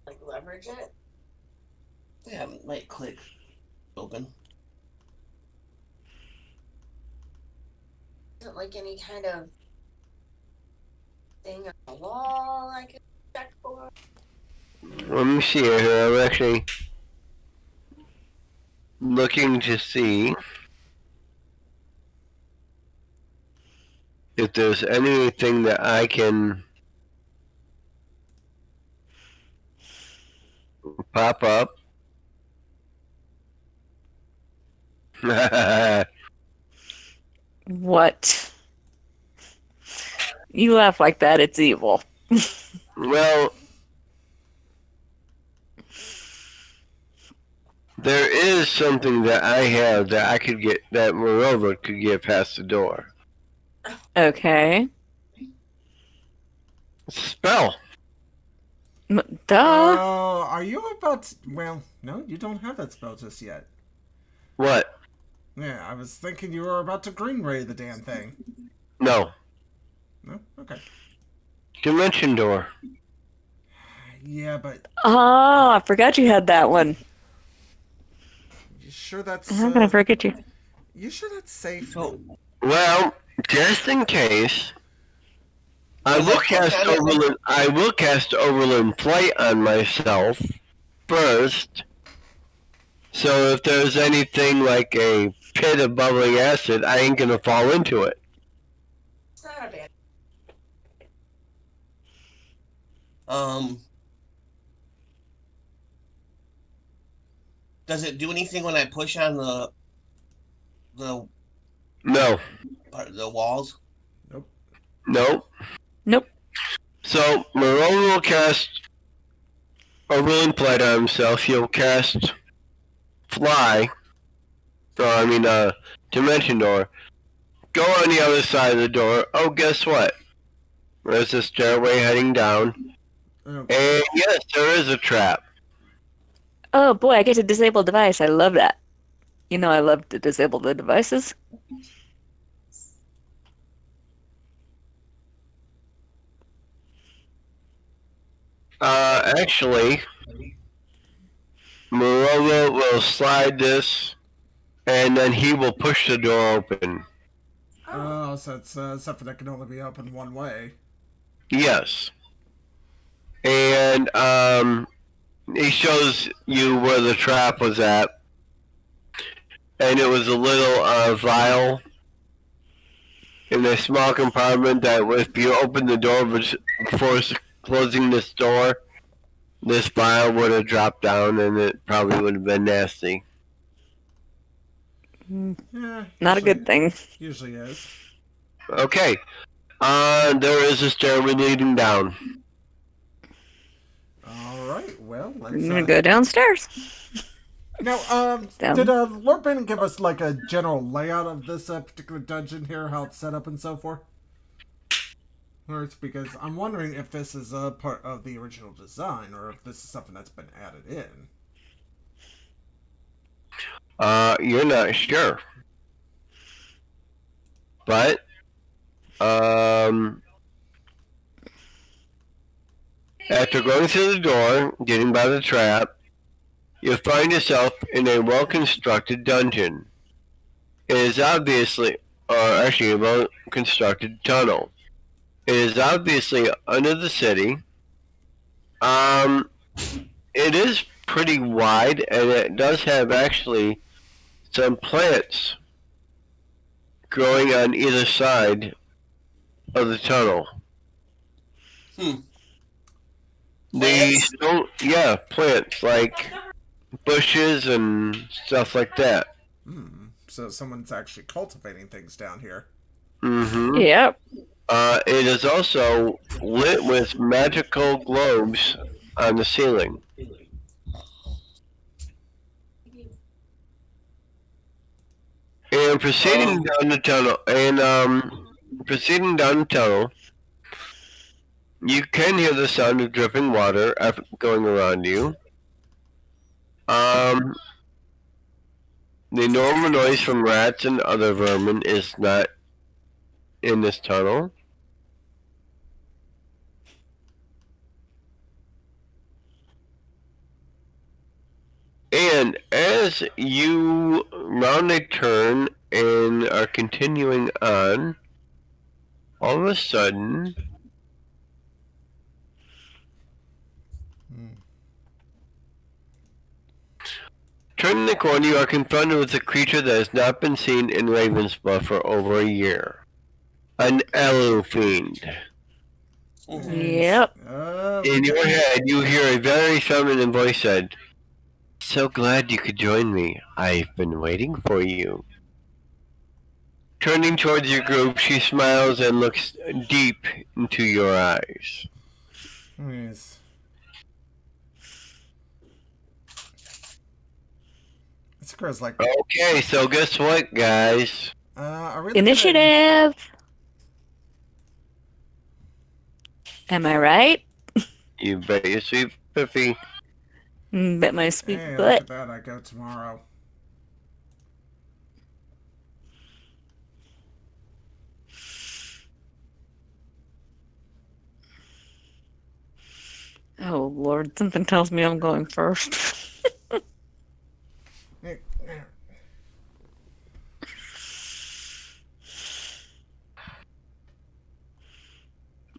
Like leverage it. Yeah, might click open. Isn't like any kind of thing on the wall I could check for. Let me see here. I'm actually looking to see if there's anything that I can pop up. What? You laugh like that, it's evil. Well, there is something that I have that I could get, that Morova could get past the door. Okay. It's a spell. Duh. Are you about to... Well, no, you don't have that spell just yet. What? Yeah, I was thinking you were about to green ray the damn thing. No. No? Okay. Dimension door. Yeah, but Oh, I forgot you had that one. you sure that's... I'm gonna forget you. You sure that's safe? So, Well, just in case, I will cast Overland Plate on myself first. So if there's anything like a pit of bubbling acid, I ain't gonna fall into it. It's not a bad. Does it do anything when I push on the No. walls? Nope. Nope. So Marone will cast Overland Plate on himself. He'll cast Fly. Dimension Door. Go on the other side of the door. Oh, guess what? There's a stairway heading down. Okay. And yes, there is a trap. Oh boy, I get to disable device. I love that. You know I love to disable the devices. Actually, Morova will slide this, and then he will push the door open. Oh, so it's something that can only be opened one way. Yes. And, he shows you where the trap was at. And it was a little, vial in a small compartment that if you open the door before closing this door, this vial would have dropped down and it probably would have been nasty. Yeah. Not a good thing. Usually is. Okay. There is a stairway leading down. Alright, well, let's... I'm gonna go downstairs. Now, Down. did Lord Bannon give us like a general layout of this particular dungeon here, how it's set up and so forth? Or it's because I'm wondering if this is a part of the original design, or if this is something that's been added in. You're not sure. But, after going through the door, getting by the trap, you'll find yourself in a well-constructed dungeon. It is obviously, or actually a well-constructed tunnel. It is obviously under the city. It is pretty wide, and it does have actually some plants growing on either side of the tunnel. Plants? Yeah, plants, like bushes and stuff like that. So someone's actually cultivating things down here. Mm-hmm. Yep. It is also lit with magical globes on the ceiling. And proceeding down the tunnel, you can hear the sound of dripping water going around you. The normal noise from rats and other vermin is not in this tunnel. And as you round a turn and are continuing on, all of a sudden, turning the corner, you are confronted with a creature that has not been seen in Ravensbluff for over a year. An Fiend. Yep. In your head, you hear a very feminine voice said, "So glad you could join me. I've been waiting for you." Turning towards your group, she smiles and looks deep into your eyes. Yes. This girl's like, Okay, so guess what, guys? are we Initiative. Am I right? You bet your sweet Pippy. Bet my sweet Hey, look butt. at that, I go tomorrow. Oh Lord, something tells me I'm going first.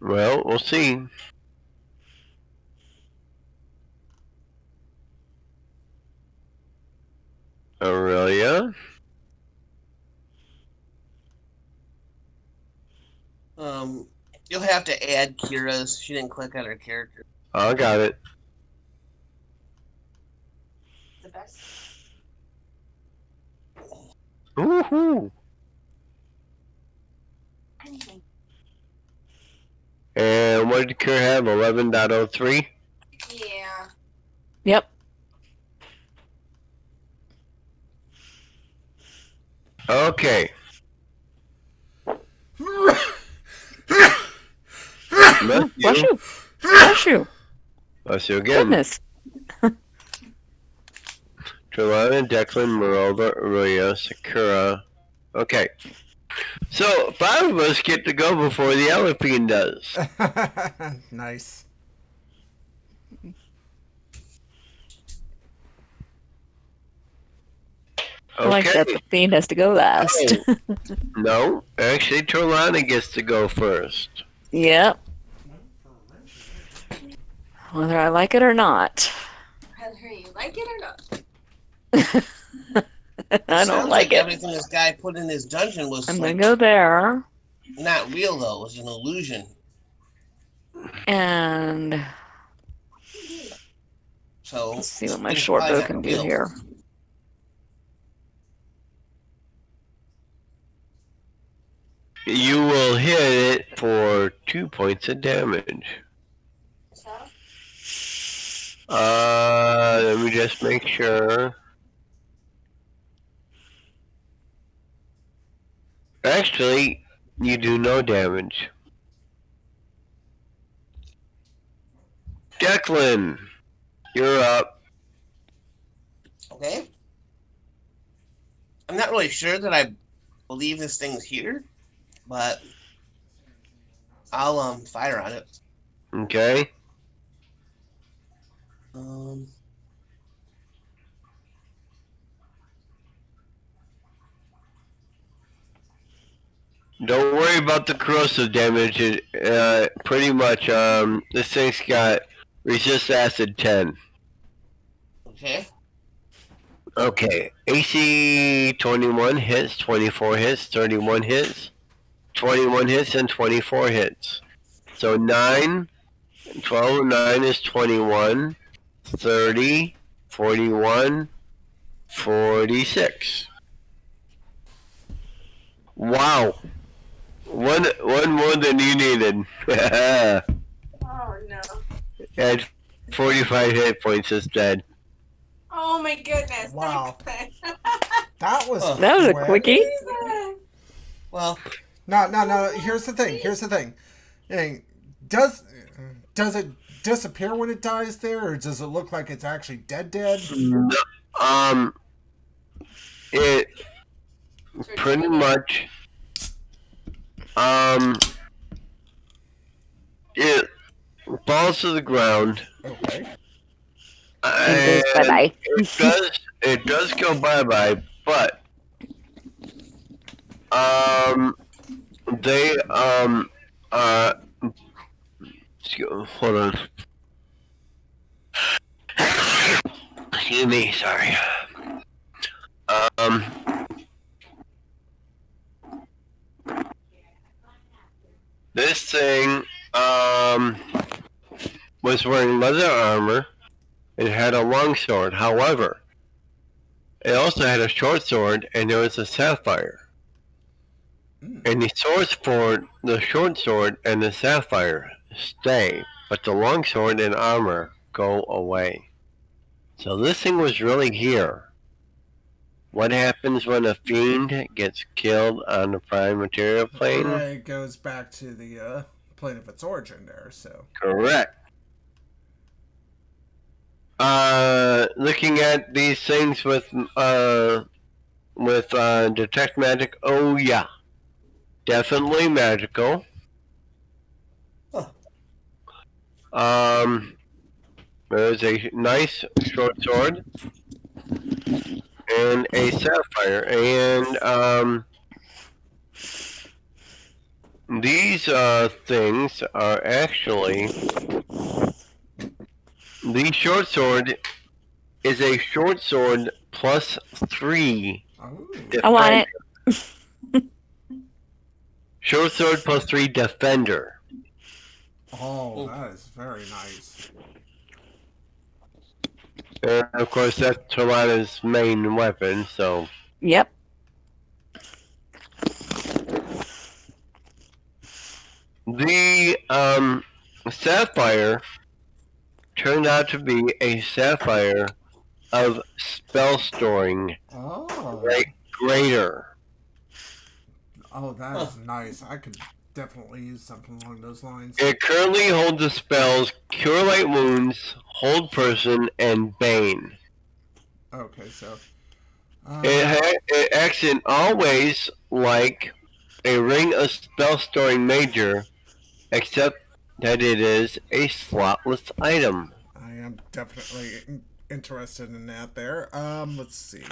Well, we'll see. Aurelia? You'll have to add Kira's. She didn't click on her character. I got it. The best. Woohoo! Anything. And what did Kira have? 11.03? Yeah. Yep. Okay. Bless you. Bless you. Bless you again. Goodness. Trelana, Declan, Marova, Aurelia, Sakura. Okay. So, 5 of us get to go before the Elephant does. Nice. I like that the fiend has to go last. Oh. No, actually, Trelana gets to go first. Yep. Whether I like it or not. Whether you like it or not. I don't Sounds like it. Everything this guy put in his dungeon was I'm like, gonna go there. not real, though. It was an illusion. And So let's see what my it's short probably bow not can do real. here. You will hit it for 2 points of damage. So, Let me just make sure. Actually, you do no damage. Declan, you're up. Okay. I'm not really sure that I believe this thing's here, but I'll fire on it. Okay. Don't worry about the corrosive damage. Pretty much, this thing's got resist acid 10. Okay. Okay, AC 21 hits, 24 hits, 31 hits, 21 hits, and 24 hits. So 9, 12 and 9 is 21, 30, 41, 46. Wow. One more than you needed. Oh no. At 45 hit points is dead. Oh my goodness. Wow. Thanks. That was a quickie. Well, No. Here's the thing. Hey, does it disappear when it dies there, or does it look like it's actually dead? It pretty much it falls to the ground. Okay. And goes bye-bye. It does go bye-bye, but they hold on. Excuse me, sorry. This thing was wearing leather armor. It had a long sword. However, it also had a short sword, and there was a sapphire. And the short sword and the sapphire stay, but the long sword and armor go away. So this thing was really here. What happens when a fiend gets killed on the prime material plane? It goes back to the plane of its origin there, so. Correct. Looking at these things with detect magic, oh yeah. Definitely magical. Huh. There's a nice short sword and a sapphire, and these things are actually, the short sword is a short sword plus 3. I want it. Short sword plus 3 defender. Oh, that is very nice. And of course, that's Talana's main weapon, so. Yep. The sapphire turned out to be a sapphire of spell storing. Oh. Greater. Oh, that is nice. I could definitely use something along those lines. It currently holds the spells Cure Light Wounds, Hold Person, and Bane. Okay, so. It acts in all ways like a ring of spell storing major, except that it is a slotless item. I am definitely interested in that there. Let's see.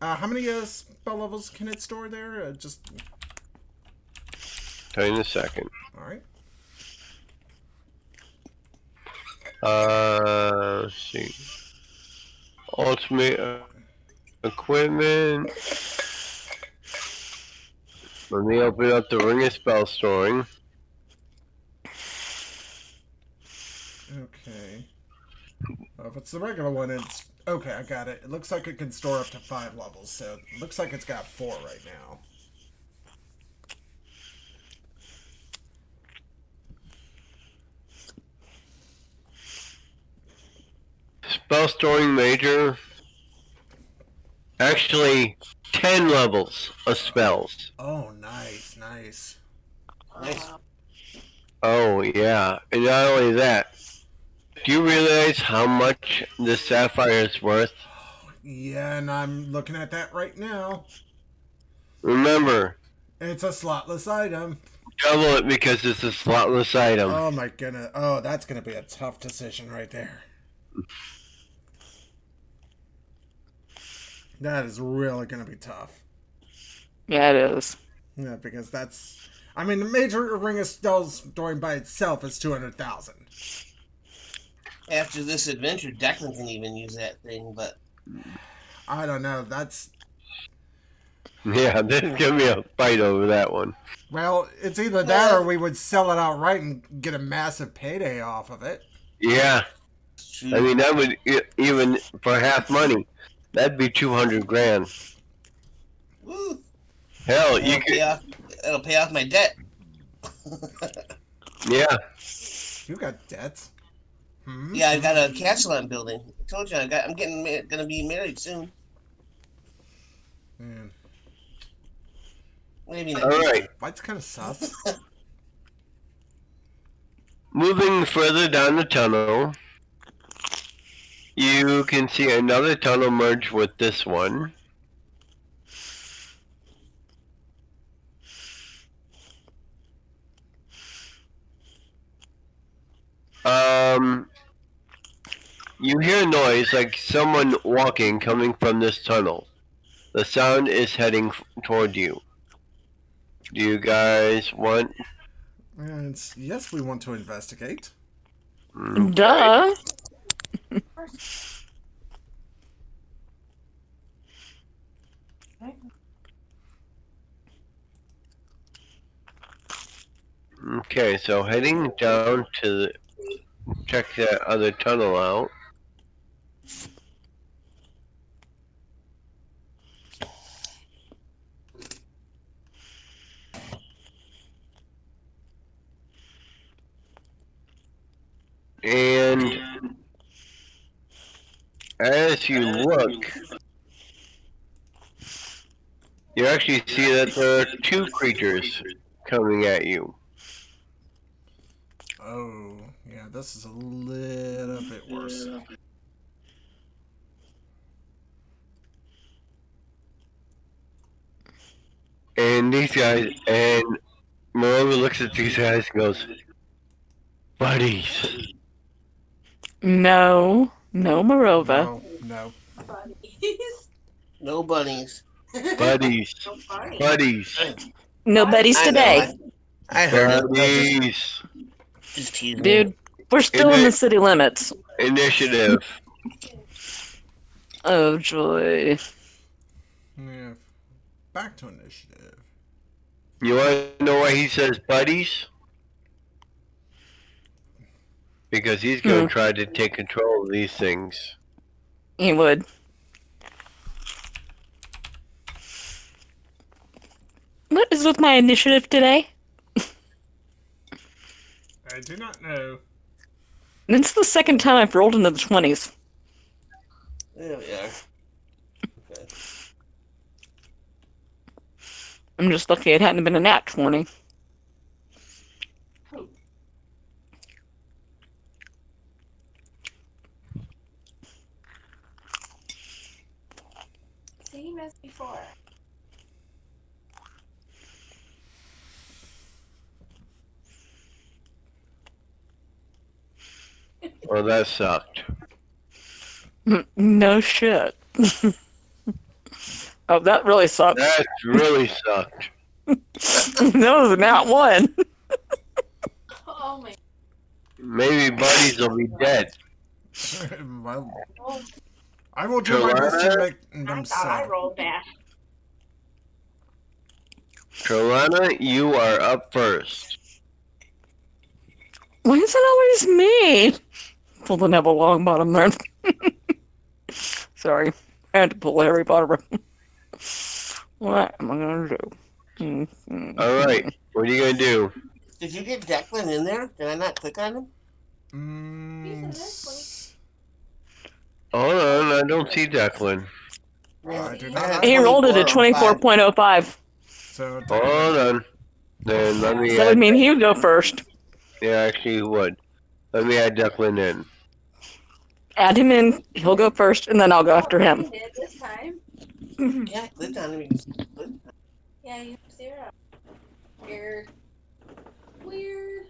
How many spell levels can it store there? Just. Tell you in a second. Alright. Let's see. Ultimate equipment. Let me open up the ring of spell storing. Okay. If it's the regular one, it's... Okay, I got it. It looks like it can store up to 5 levels, so it looks like it's got 4 right now. Spell storing major. Actually, 10 levels of spells. Oh, nice, nice. Nice. Oh, yeah. And not only that, do you realize how much the sapphire is worth? Yeah, and I'm looking at that right now. Remember, It's a slotless item. double it because it's a slotless item. Oh my goodness. Oh, that's going to be a tough decision right there. That is really going to be tough. Yeah, it is. Yeah, because that's... I mean, the major ring of spells during by itself is 200,000. After this adventure, Declan can even use that thing, but... I don't know. That's... Yeah, there's gonna be a fight over that one. Well, it's either that or we would sell it outright and get a massive payday off of it. Yeah. I mean, that would, even for half money, that'd be 200 grand. Woo. Hell, It'll pay off my debt. Yeah. You got debts. Hmm? Yeah, I got a castle I'm building. I told you, I'm gonna be married soon. Man. Maybe All right. That's kind of sus. Moving further down the tunnel, you can see another tunnel merge with this one. You hear a noise like someone walking coming from this tunnel. The sound is heading toward you. Do you guys want? And yes, we want to investigate. Duh. Okay, so heading down to check that other tunnel out. And as you look, you actually see that there are two creatures coming at you. Oh, yeah, this is a little bit worse. And these guys, and Morova looks at these guys and goes, buddies. No. No, Morova. No. No bunnies. Buddies. Buddies. No buddies today. I heard Buddies. Just teasing. Dude, we're still in the city limits. Initiative. Oh, joy. Yeah. Back to initiative. You want to know why he says buddies? Because he's going to try to take control of these things. He would. What is with my initiative today? I do not know. It's the second time I've rolled into the 20s. There we are. Okay. I'm just lucky it hadn't been a nat 20. Same as before. Well, that sucked. No shit. Oh, that really sucked. That really sucked. That was a nat 1. Oh my. Maybe buddies will be dead. Well, I will do my best to make them I thought I so. rolled bad. Trolana, you are up first. Why is it always me? Pull the Neville Longbottom there. Sorry. I had to pull Harry Potter. What am I going to do? Alright, what are you going to do? Did you get Declan in there? Did I not click on him? Mm, He's in this Hold on, I don't see Declan. I do not. He rolled it at 24.05. So Hold on. Then let me That would mean he would go first. Yeah, actually he would. Let me add Declan in. Add him in, he'll go first, and then I'll go after him. Did this time? Yeah, click on him. Yeah, you 0. Weird. Weird.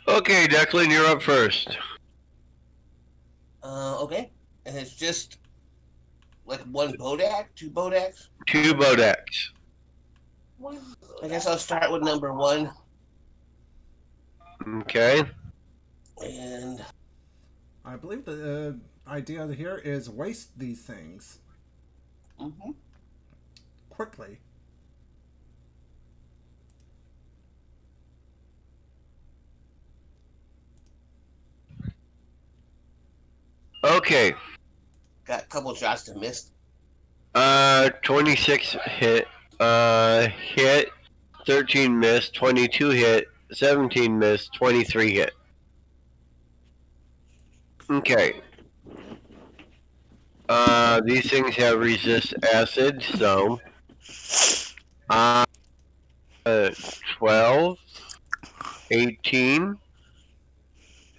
Okay, Declan, you're up first. Okay. And it's just like one Bodak, 2 Bodaks? 2 Bodaks. I guess I'll start with number 1. Okay. And I believe the idea here is waste these things quickly. Okay. got a couple shots to miss. 26 hit. Hit. 13 miss. 22 hit. 17 miss. 23 hit. Okay. These things have resist acid, so 12, 18,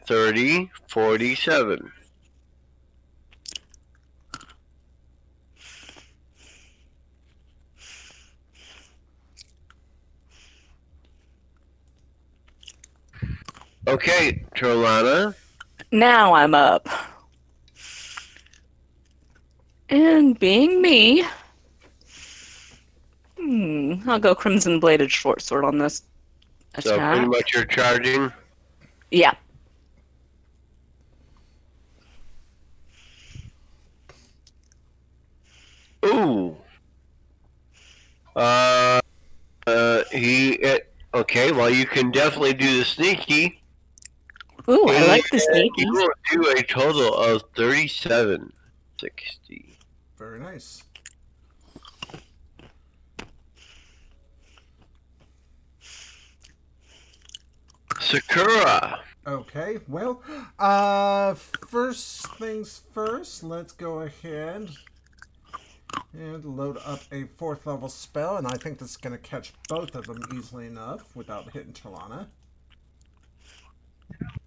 30, 47. Okay, Trolana. Now I'm up. And being me, I'll go Crimson Bladed Short Sword on this attack. So pretty much you're charging? Yeah. Ooh. Okay, well you can definitely do the sneaky. Ooh, I like the sneaky. You will do a total of 3760. Very nice. Sakura. Okay, well, first things first, let's go ahead and load up a 4th level spell, and I think this is going to catch both of them easily enough without hitting Trolana.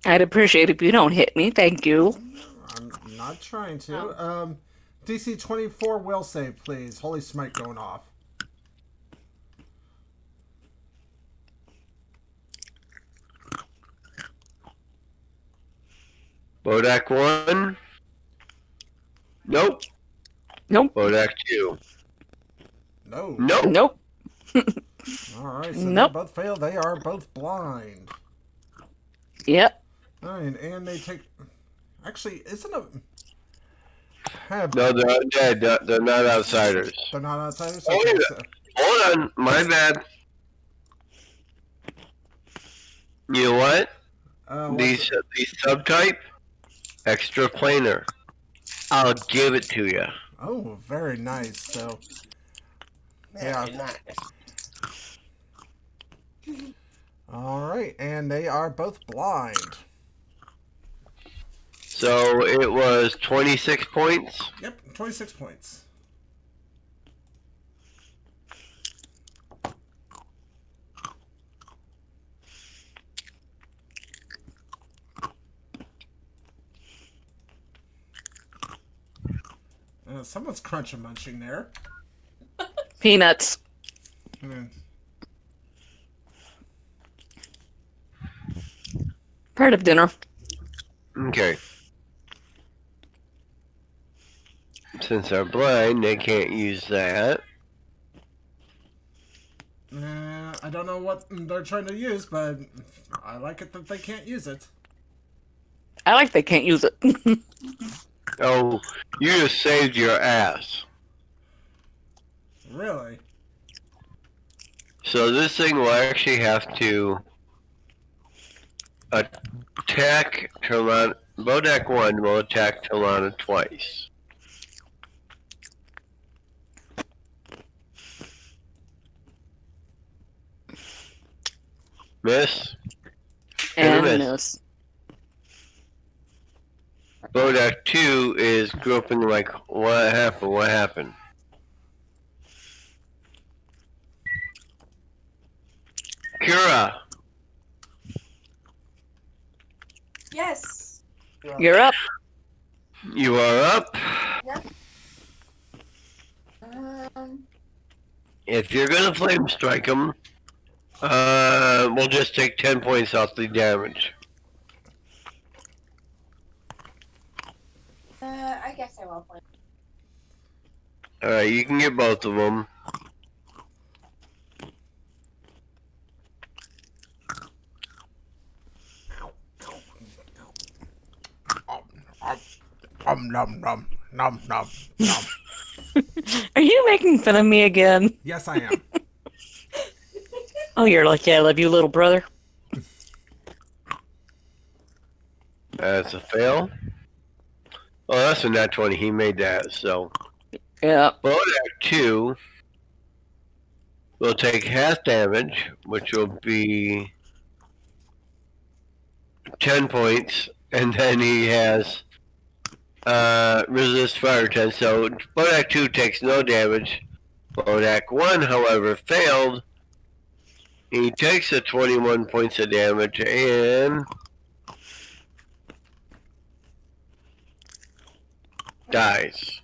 I'd appreciate if you don't hit me, thank you. I'm not trying to. DC 24 will save, please. Holy Smite going off. Bodak 1. Nope. Nope. Bodak 2. No. Nope. Nope. Alright, so Nope. they both failed. They are both blind. Yep. Alright, and they take... Actually, isn't a... No, they're undead. They're not outsiders. They're not outsiders? Oh, Okay, yeah. so... Hold on. My bad. You know what? These subtype, extra planar. I'll give it to you. Oh, very nice. So... Yeah. Alright, and they are both blind. So it was 26 points? Yep, 26 points. Someone's crunching munching there. Peanuts. Part of dinner. Okay. Since they're blind, they can't use that. I don't know what they're trying to use, but I like it that they can't use it. I like they can't use it. Oh, you just saved your ass. Really? So this thing will actually have to attack Trolana. Bodak 1 will attack Trolana twice. Miss. And miss. Bodak 2 is groping like, what happened? What happened? Kira! Yes. You're up. You are up. Yep. If you're gonna flame strike him, we'll just take 10 points off the damage. I guess I will play. Alright, you can get both of them. Nom nom nom nom. Are you making fun of me again? Yes, I am. Oh, you're lucky I love you, little brother. That's a fail. Oh, that's a nat 20. He made that, so. Yeah. Bodak 2 will take half damage, which will be 10 points, and then he has resist fire 10, so Bodak 2 takes no damage. Bodak 1, however, failed. He takes a 21 points of damage and dies.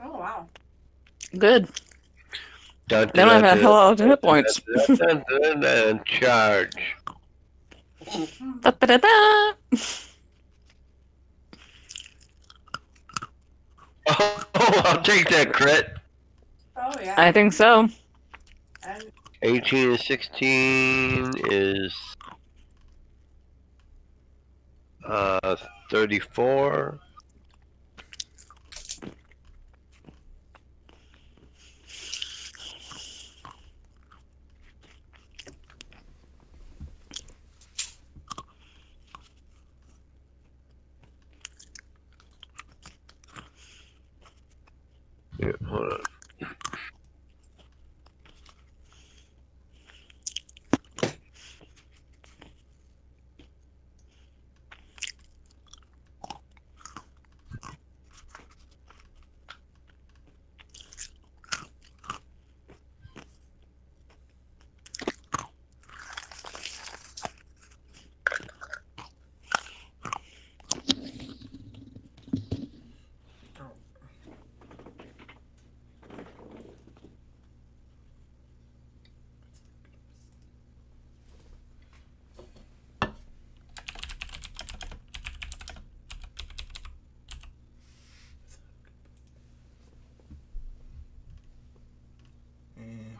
Oh wow. Good. Dun, Then I have a hell lot of hit points. Charge. Da-da-da-da. Oh, I'll take that crit. Oh yeah. I think so. 18 and 16 is 34. Yeah, hold on.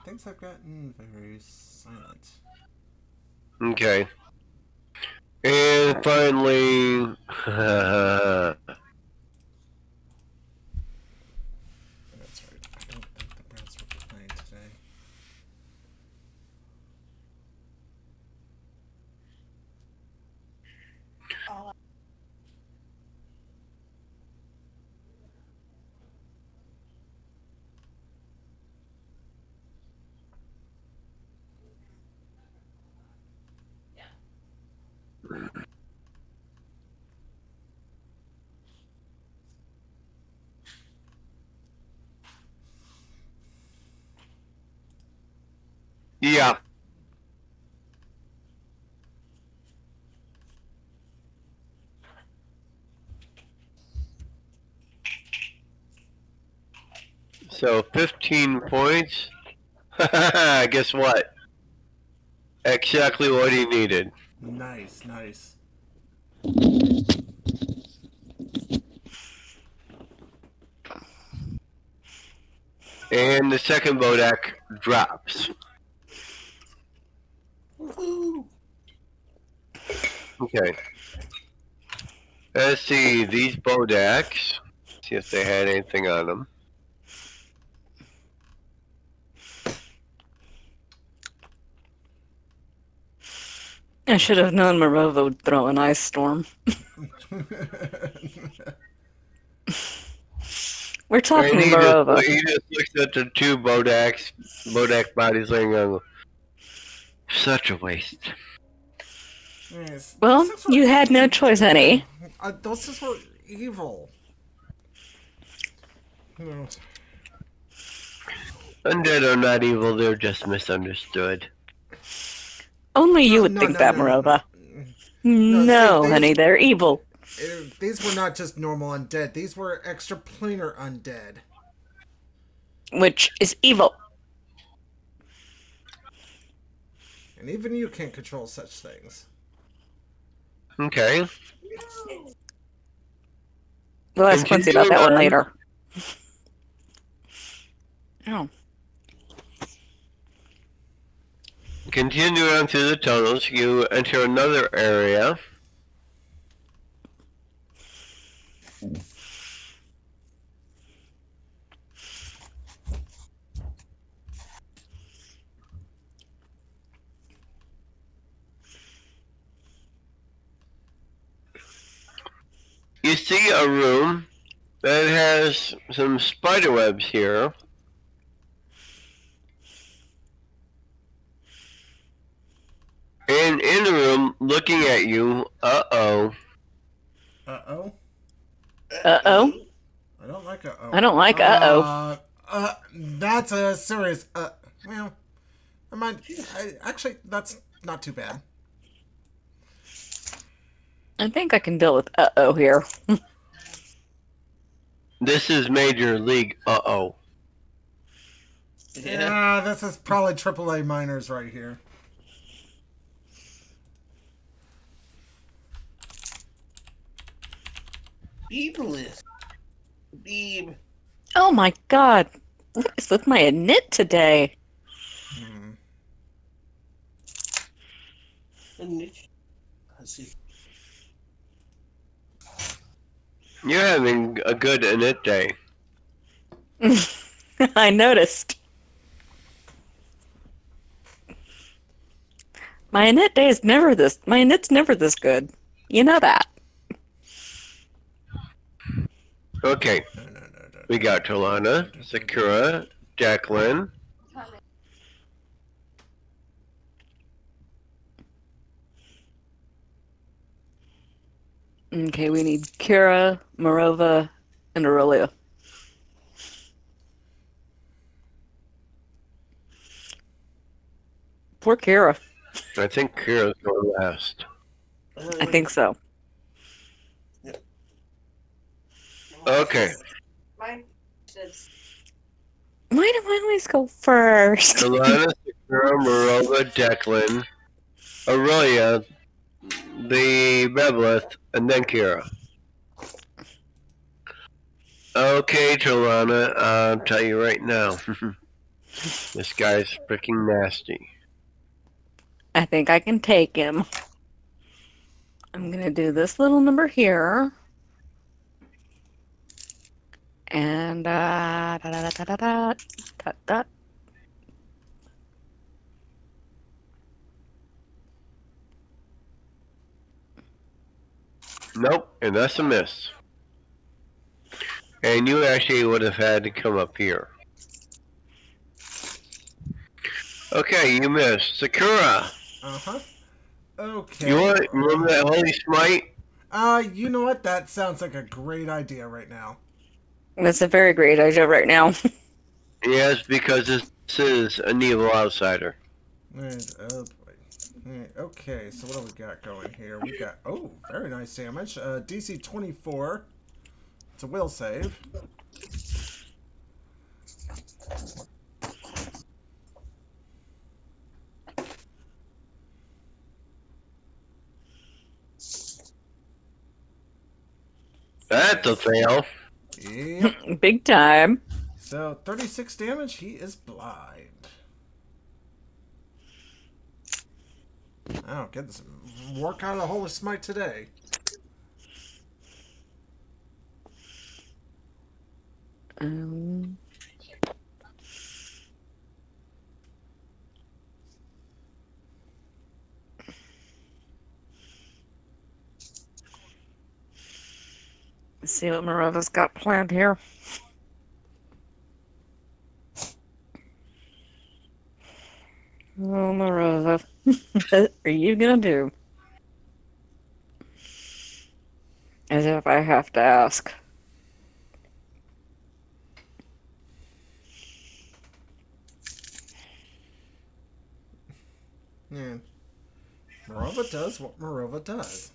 Things have gotten very silent. Okay. And finally, That's right. I don't think the Browns will be playing today. yeah. So 15 points. Guess what? Exactly what he needed. Nice, nice. And the second Bodak drops. Okay. Let's see these Bodaks. See if they had anything on them. I should have known Morova would throw an ice storm. We're talking Morova. He just looks at the two Bodak bodies laying on. Such a waste. Yes. Well, you had no choice, honey. Those just were evil. Undead are not evil, they're just misunderstood. Only you would think that, Marova. No, see, honey, they're evil. These were not just normal undead. These were extraplanar undead. Which is evil. And even you can't control such things. Okay. We'll ask Quincy about that one later. Oh. Continue on through the tunnels. You enter another area. You see a room that has some spider webs here. And in the room, looking at you, uh-oh. Uh-oh? Uh-oh? I don't like uh-oh. I don't like uh-oh. That's a serious, well, actually, that's not too bad. I think I can deal with uh-oh here. This is Major League uh-oh. Yeah, this is probably AAA minors right here. Beebless. Beeb. Oh my god. What is with my knit today? Let's see. You're having a good init day. I noticed. My init day is never this. My init's never this good. You know that. Okay. We got Tolana, Sakura, Jacqueline. Okay, we need Kira, Marova, and Aurelia. Poor Kira. I think Kira's going last. I think so. Okay. Mine is. Why do I always go first? Tolana, Sakura, Marova, Declan, Aurelia, the Bevelith, and then Kira. Okay, Tolana, I'll tell you right now. This guy's freaking nasty. I think I can take him. I'm going to do this little number here. And Nope, and that's a miss. And you actually would have had to come up here. Okay, you missed. Sakura! Uh-huh. Okay. You remember that Holy Smite? You know what? That sounds like a great idea right now. that's a very great idea right now. Yes, because this is an evil outsider. And, oh boy. Alright, okay, so what do we got going here? We got, oh, very nice damage. DC 24. It's a will save. That's a fail. Yep. Big time. So, 36 damage, he is blind. Oh, get this work out of the Holy Smite today. Let's see what Marova's got planned here. Oh, Marova. What are you gonna do? As if I have to ask. Yeah. Marova does what Marova does.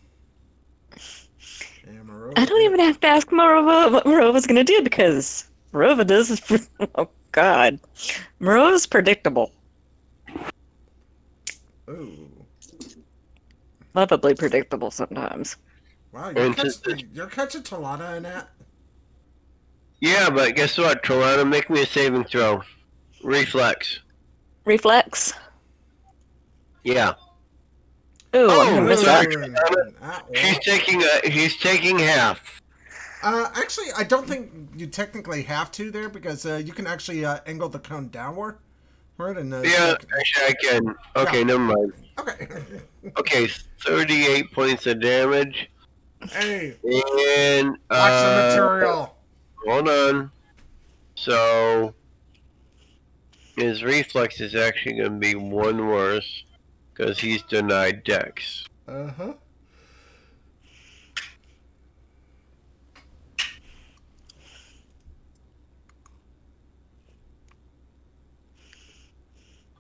Yeah, Marova. I don't even have to ask Marova what Marova's gonna do because Marova does. Oh God, Marova's predictable. Ooh. Lovably predictable sometimes. Wow, you're catching Talana in that? Yeah, but guess what? Talana, make me a saving throw. Reflex. Reflex. Yeah. Ooh, I'm gonna miss that. He's taking half. Actually, I don't think you technically have to there because you can actually angle the cone downward. Right? And, yeah, actually I can. Okay, yeah. Never mind. Okay. Okay, 38 points of damage. Hey. And watch the material. Hold on. So his reflex is actually going to be one worse because he's denied dex. Uh-huh.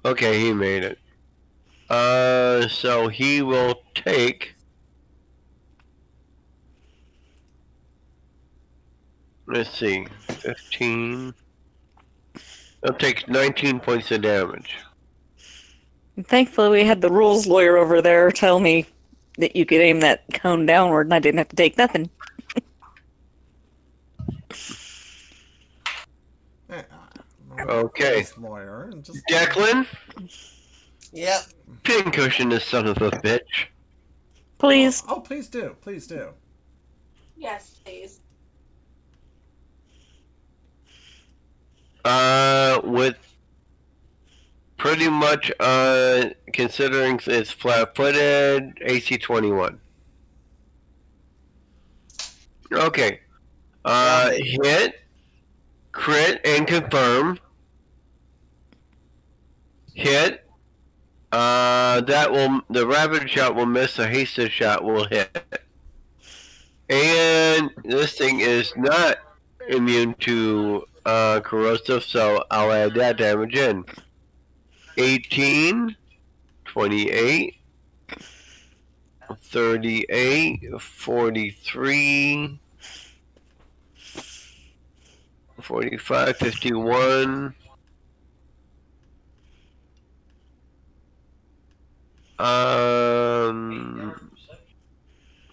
Okay, he made it. So he will take... Let's see, 15... He'll take 19 points of damage. Thankfully, we had the rules lawyer over there tell me that you could aim that cone downward and I didn't have to take nothing. Okay. Declan? Yep. Pincushion this son of a bitch. Please. Oh, please do. Please do. Yes, please. With pretty much, considering it's flat-footed, AC 21. Okay. Hit, crit, and confirm. Hit. The rapid shot will miss, a hasted shot will hit. And this thing is not immune to corrosive, so I'll add that damage in. 18, 28, 38, 43, 45, 51.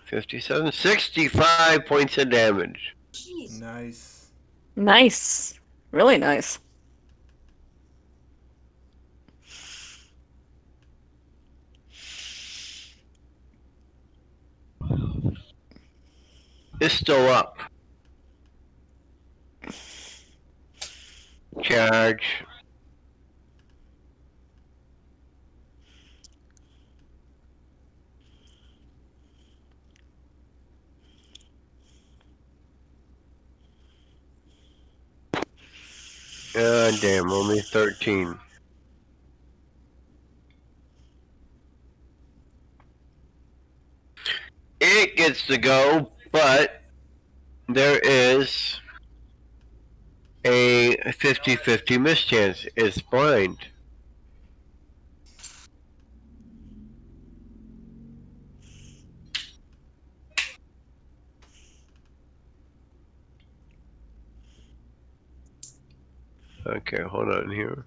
57, 65 points of damage. Jeez. Nice. Nice. Really nice. It's still up. Charge. God damn, only 13. It gets to go, but there is a 50-50 mischance. It's blind. Okay, hold on here.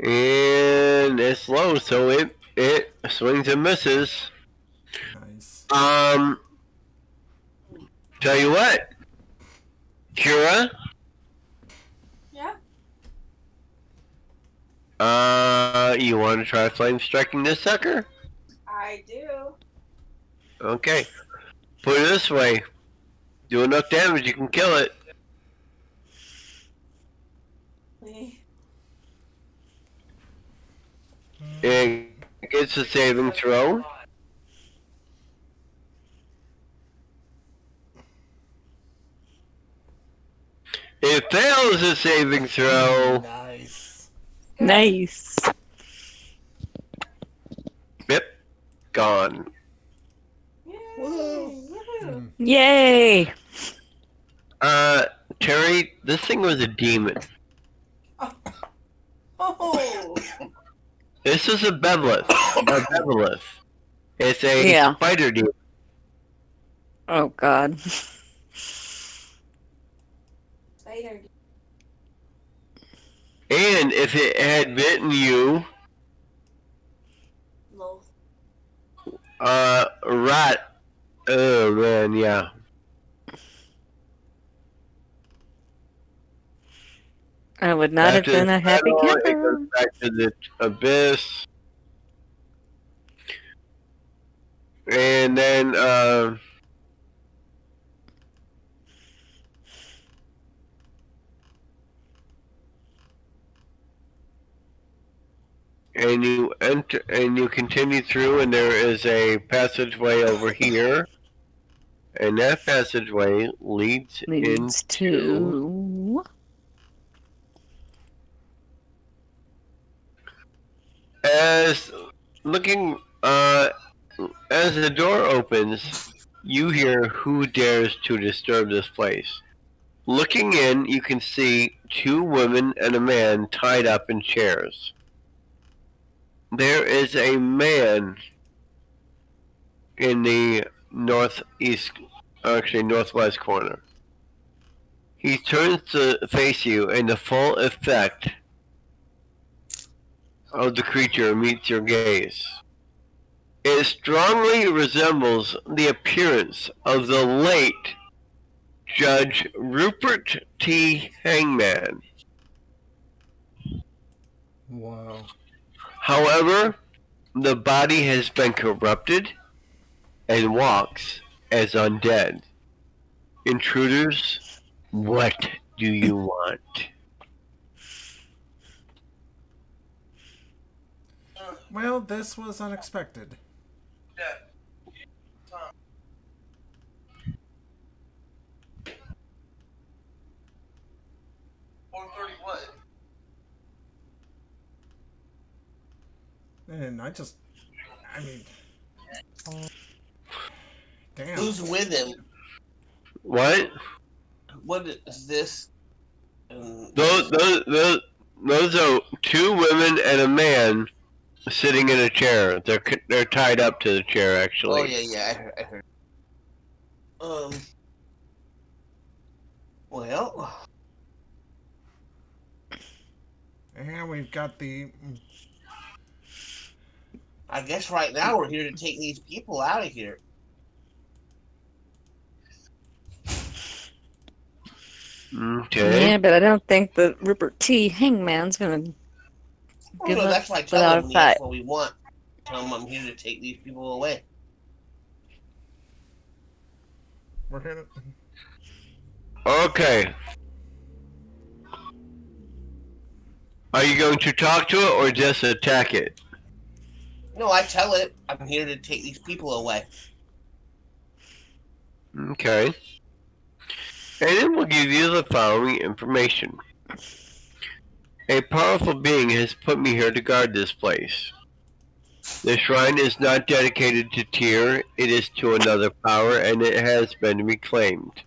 And it's low, so it swings and misses. Nice. Tell you what, Kira. Yeah. You want to try flame striking this sucker? I do. Okay. Put it this way. Do enough damage, you can kill it. It gets a saving throw. It fails a saving throw. Nice. Nice. gone. Woohoo! Yay! Terry, this thing was a demon. Oh! This is a bevelith. A bevelith. It's a spider demon. Oh god. Spider. And if it had bitten you, No. rat. Oh man, yeah. I would not have been a happy It camper. goes back to the abyss. And then, and you enter, and you continue through, and there is a passageway over here. And that passageway leads to... As looking, as the door opens, you hear "Who dares to disturb this place?" Looking in, you can see 2 women and a man tied up in chairs. There is a man in the northwest corner. He turns to face you, and the full effect of the creature meets your gaze. It strongly resembles the appearance of the late Judge Rupert T. Hangman. Wow. However, the body has been corrupted and walks as undead. Intruders, what do you want? Well, this was unexpected. And I mean, damn. Who's with him? What? What is this? Those are 2 women and a man sitting in a chair. They're tied up to the chair, actually. Oh yeah, I heard. Well. And we've got the... I guess right now we're here to take these people out of here. Okay. Yeah, but I don't think the Rupert T. Hangman's gonna give up that's why I without tell a them fight. that's what we want. Tell them I'm here to take these people away. We're here to... Okay. Are you going to talk to it or just attack it? No, I tell it I'm here to take these people away. Okay. And it will give you the following information. A powerful being has put me here to guard this place. The shrine is not dedicated to Tyr, it is to another power, and it has been reclaimed.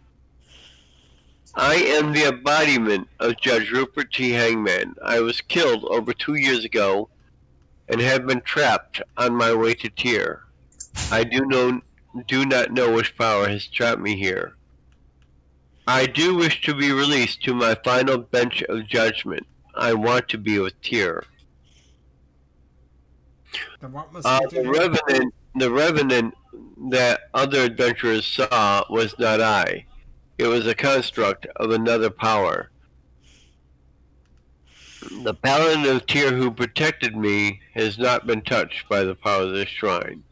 I am the embodiment of Judge Rupert T. Hangman. I was killed over 2 years ago and have been trapped on my way to Tyr. I do not know which power has trapped me here. I do wish to be released to my final bench of judgment. I want to be with Tyr. Then what must we do? The revenant that other adventurers saw was not I. It was a construct of another power. The paladin of Tyr who protected me has not been touched by the power of this shrine.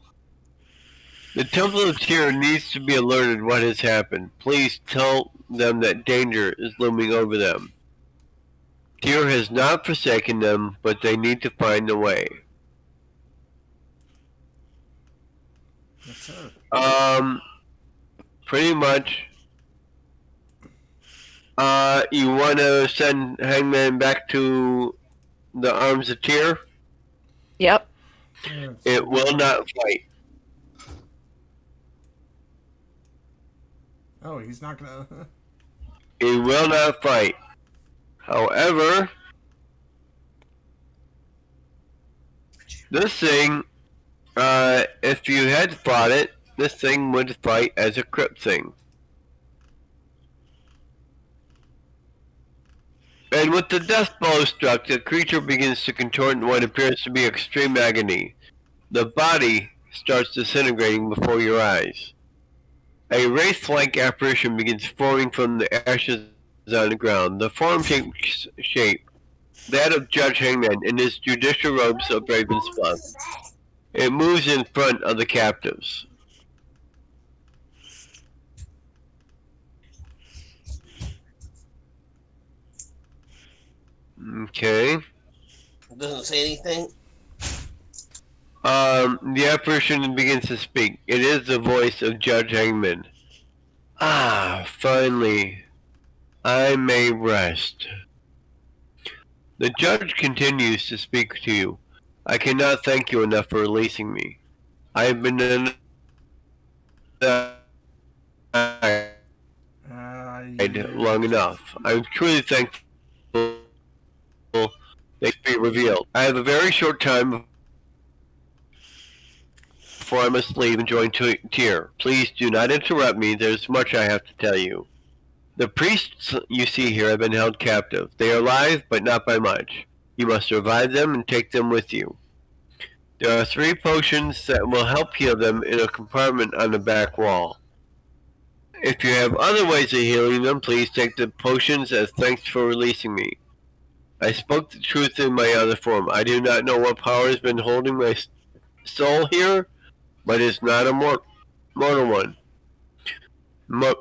The Temple of Tyr needs to be alerted what has happened. Please tell them that danger is looming over them. Tyr has not forsaken them, but they need to find a way. Yes, sir. Pretty much. You want to send Hangman back to the arms of Tyr? Yep. Yes. It will not fight. Oh, he's not gonna... He will not fight. However, this thing, if you had fought it, this thing would fight as a crypt thing. And with the death blow struck, the creature begins to contort in what appears to be extreme agony. The body starts disintegrating before your eyes. A wraith-like apparition begins forming from the ashes on the ground. The form takes shape, that of Judge Hangman in his judicial robes of Raven's Bluff. It moves in front of the captives. Okay. It doesn't say anything. The apparition begins to speak. It is the voice of Judge Hangman. Ah, finally, I may rest. The judge continues to speak to you. I cannot thank you enough for releasing me. I have been long enough. I'm truly thankful that be revealed. I have a very short time before I must leave and join Tyr. Please do not interrupt me. There's much I have to tell you. The priests you see here have been held captive. They are alive, but not by much. You must revive them and take them with you. There are 3 potions that will help heal them in a compartment on the back wall. If you have other ways of healing them, please take the potions as thanks for releasing me. I spoke the truth in my other form. I do not know what power has been holding my soul here, but it's not a mortal one. The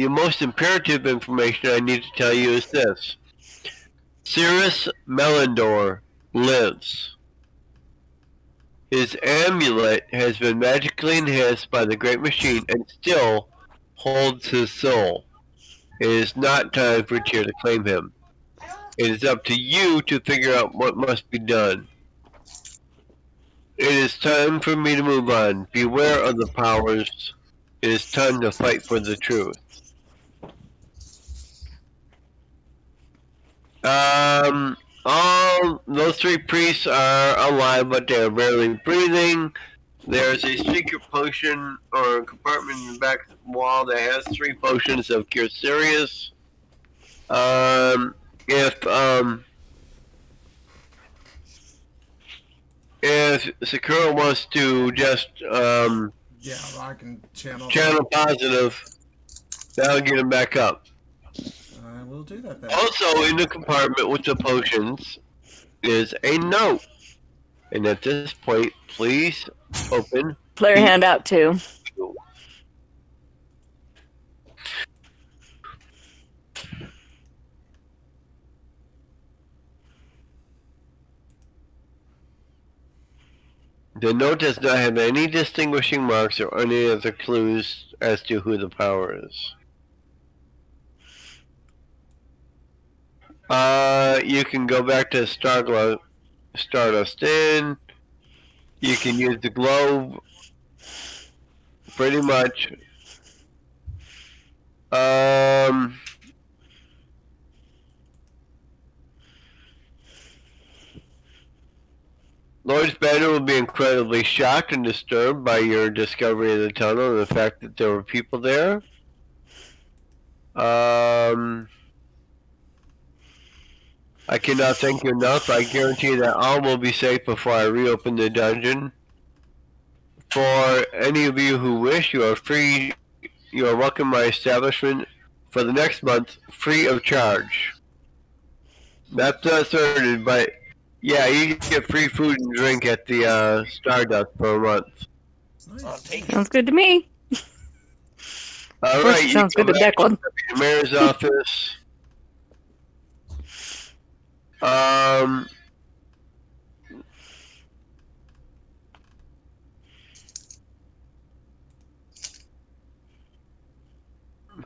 most imperative information I need to tell you is this. Cirrus Melindor lives. His amulet has been magically enhanced by the Great Machine and still holds his soul. It is not time for Tyr to claim him. It is up to you to figure out what must be done. It is time for me to move on. Beware of the powers. It is time to fight for the truth. All those 3 priests are alive, but they are barely breathing. There's a secret potion or a compartment in the back wall that has 3 potions of Cure Serious. If Sakura wants to just yeah, I can channel positive, that'll get him back up. I will do that then. Also, in the compartment with the potions is a note. And at this point, please open. Player handout too. The note does not have any distinguishing marks or any other clues as to who the power is. You can go back to Stardust Inn. You can use the globe. Pretty much. Lord Banner will be incredibly shocked and disturbed by your discovery of the tunnel and the fact that there were people there. I cannot thank you enough. I guarantee that all will be safe before I reopen the dungeon. For any of you who wish, you are free. You are welcome to my establishment for the next month, free of charge. That's not certain, but yeah, you can get free food and drink at the Stardust for a month. Nice. Sounds good to me. All right, sounds good to Declan. The mayor's office.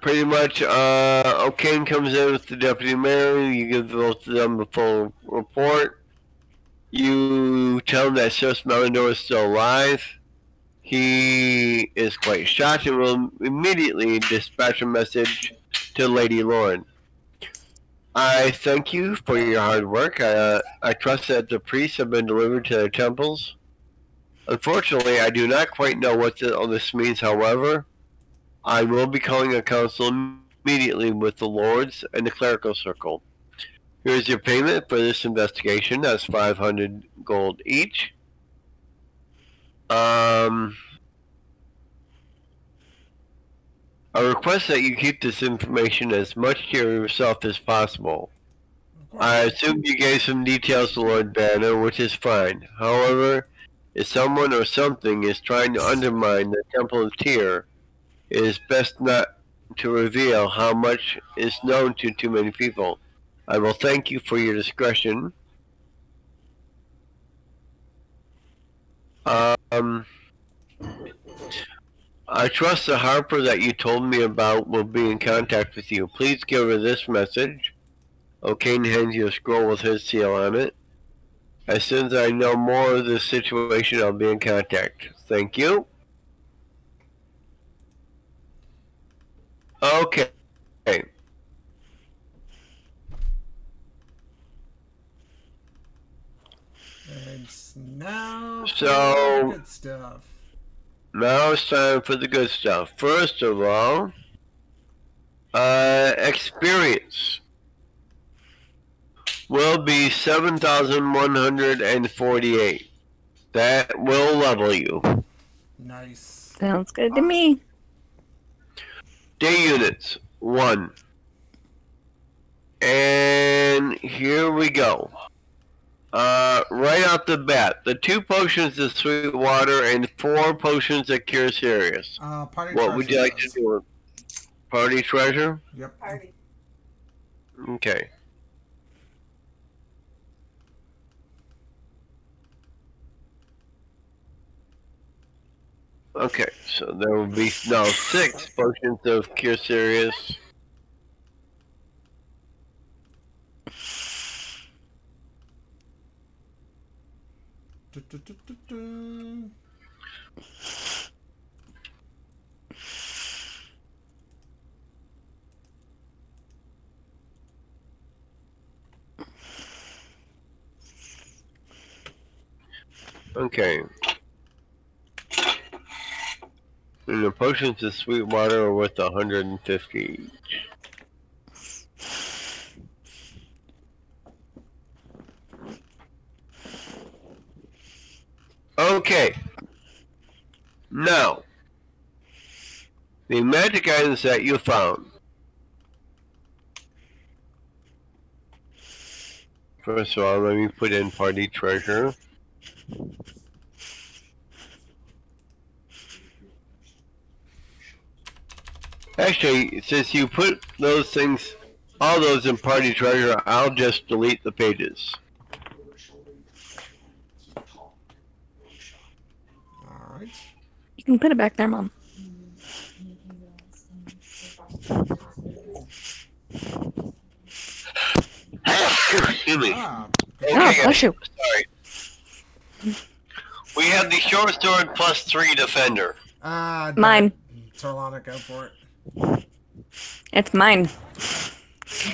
Pretty much, O'Kane comes in with the deputy mayor. You give both of them a full report. You tell him that Cirrus Melindor is still alive. He is quite shocked and will immediately dispatch a message to Lady Lauren. I thank you for your hard work. I trust that the priests have been delivered to their temples. Unfortunately, I do not quite know what all this means. However, I will be calling a council immediately with the lords and the clerical circle. Here's your payment for this investigation. That's 500 gold each. I request that you keep this information as much to yourself as possible. I assume you gave some details to Lord Banner, which is fine. However, if someone or something is trying to undermine the Temple of Tyr, it is best not to reveal how much is known to too many people. I will thank you for your discretion. I trust the Harper that you told me about will be in contact with you. Please give her this message. O'Kane hands you a scroll with his seal on it. As soon as I know more of this situation, I'll be in contact. Thank you. Okay. It's now So, good stuff. Now it's time for the good stuff. First of all, experience will be 7,148. That will level you. Nice. Sounds good to me. Day units, 1. And here we go. Right off the bat, the 2 potions of sweet water and 4 potions that cure serious. Party what would you like to do? Party treasure? Yep. Party. Okay. Okay, so there will be now 6 potions of cure serious. Okay. And the potions of sweet water are worth 150 each. Okay. Now, the magic items that you found. First of all, let me put in party treasure. Actually, since you put those things, all those in party treasure, I'll just delete the pages. Alright. You can put it back there, Mom. Excuse me. Okay, bless you. Sorry. We have the short sword plus 3 defender. Mine. Solana, go for it. It's mine.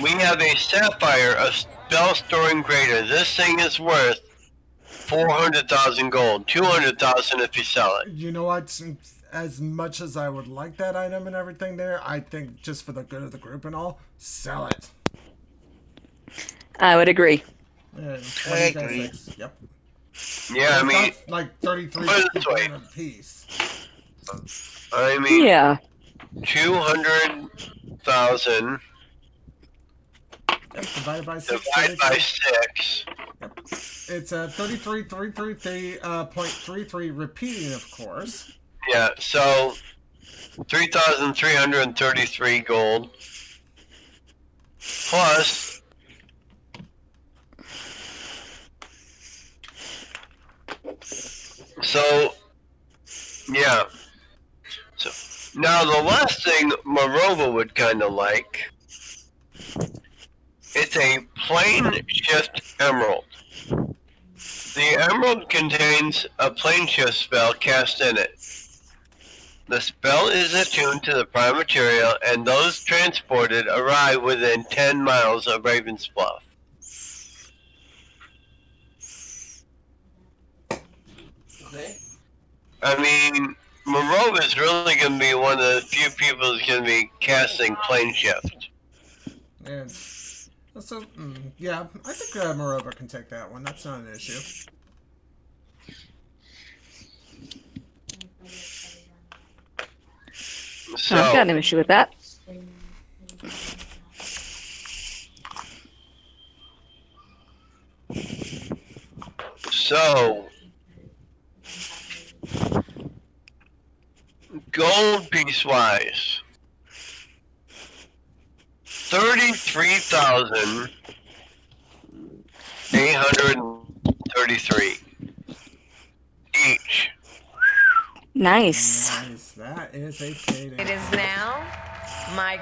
We have a sapphire, a spell storing greater. This thing is worth 400,000 gold, 200,000 if you sell it. You know what? As much as I would like that item and everything there, I think just for the good of the group and all, sell it. I would agree. Yeah, I agree. Yep. Yeah, I mean, like 33 put it this way. a piece. I mean, Yeah. 200,000 Yep, divided by 6. divided by 6. Yep. It's 33.33 repeating, of course. Yeah, so 3,333 gold plus so yeah. So now the last thing Marova would kind of like, it's a plane shift emerald. The emerald contains a plane shift spell cast in it. The spell is attuned to the prime material, and those transported arrive within 10 miles of Raven's Bluff. Okay. I mean, Marova is really going to be one of the few people who's going to be casting plane shift. And so, yeah, I think Marova can take that one. That's not an issue. So, I've got no issue with that. So, gold piece wise, 33,833 each. Nice. Nice. That is a payday. It is now my.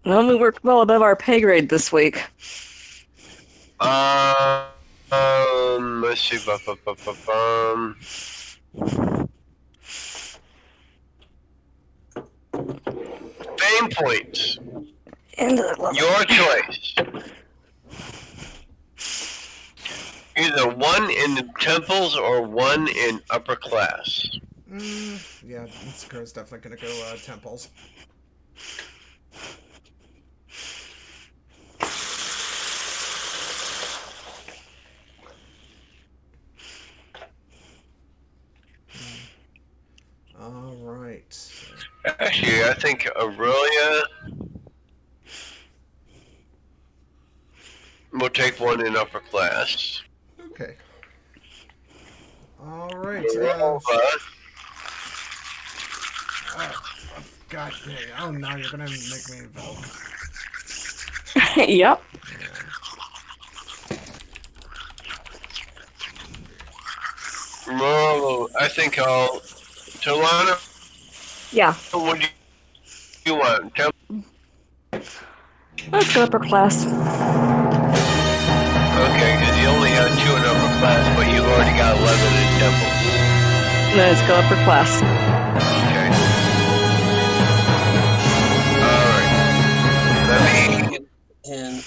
Well, we worked well above our pay grade this week. Let's see. Fame points. Your choice. Either one in the temples or one in upper class. Yeah, Sakura's definitely gonna go temples. All right. Actually, I think Aurelia will take one in upper class. Okay. All right. God dang. Oh, now you're gonna make me vote. Yep. No, I think I'll. Talana, Yeah. what do you want? Let's go upper class. Okay, because you only have 2 in upper class, but you've already got 11 in temples. Let's go upper class. Okay. Alright. Let me... In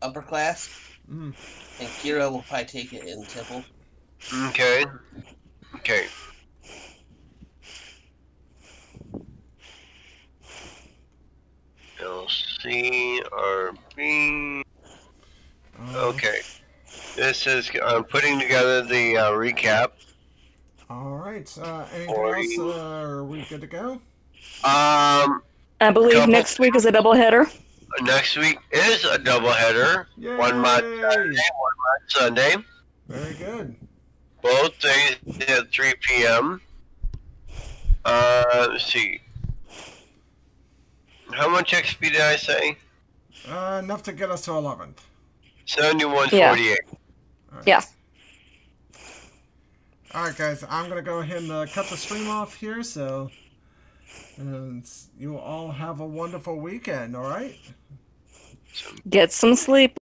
upper class, and Kira will probably take it in temple. Okay. Okay. LCRB. Okay. This is, I'm putting together the recap. Alright, anything else? Are we good to go? I believe next week is a doubleheader. Next week is a doubleheader. Yay! One month Saturday, 1 month Sunday. Very good. Both days at 3 p.m. Let's see. How much XP did I say? Enough to get us to 11th. 71.48. Yeah. Right. Yeah. Alright guys, I'm gonna go ahead and cut the stream off here, so you all have a wonderful weekend, alright? Get some sleep.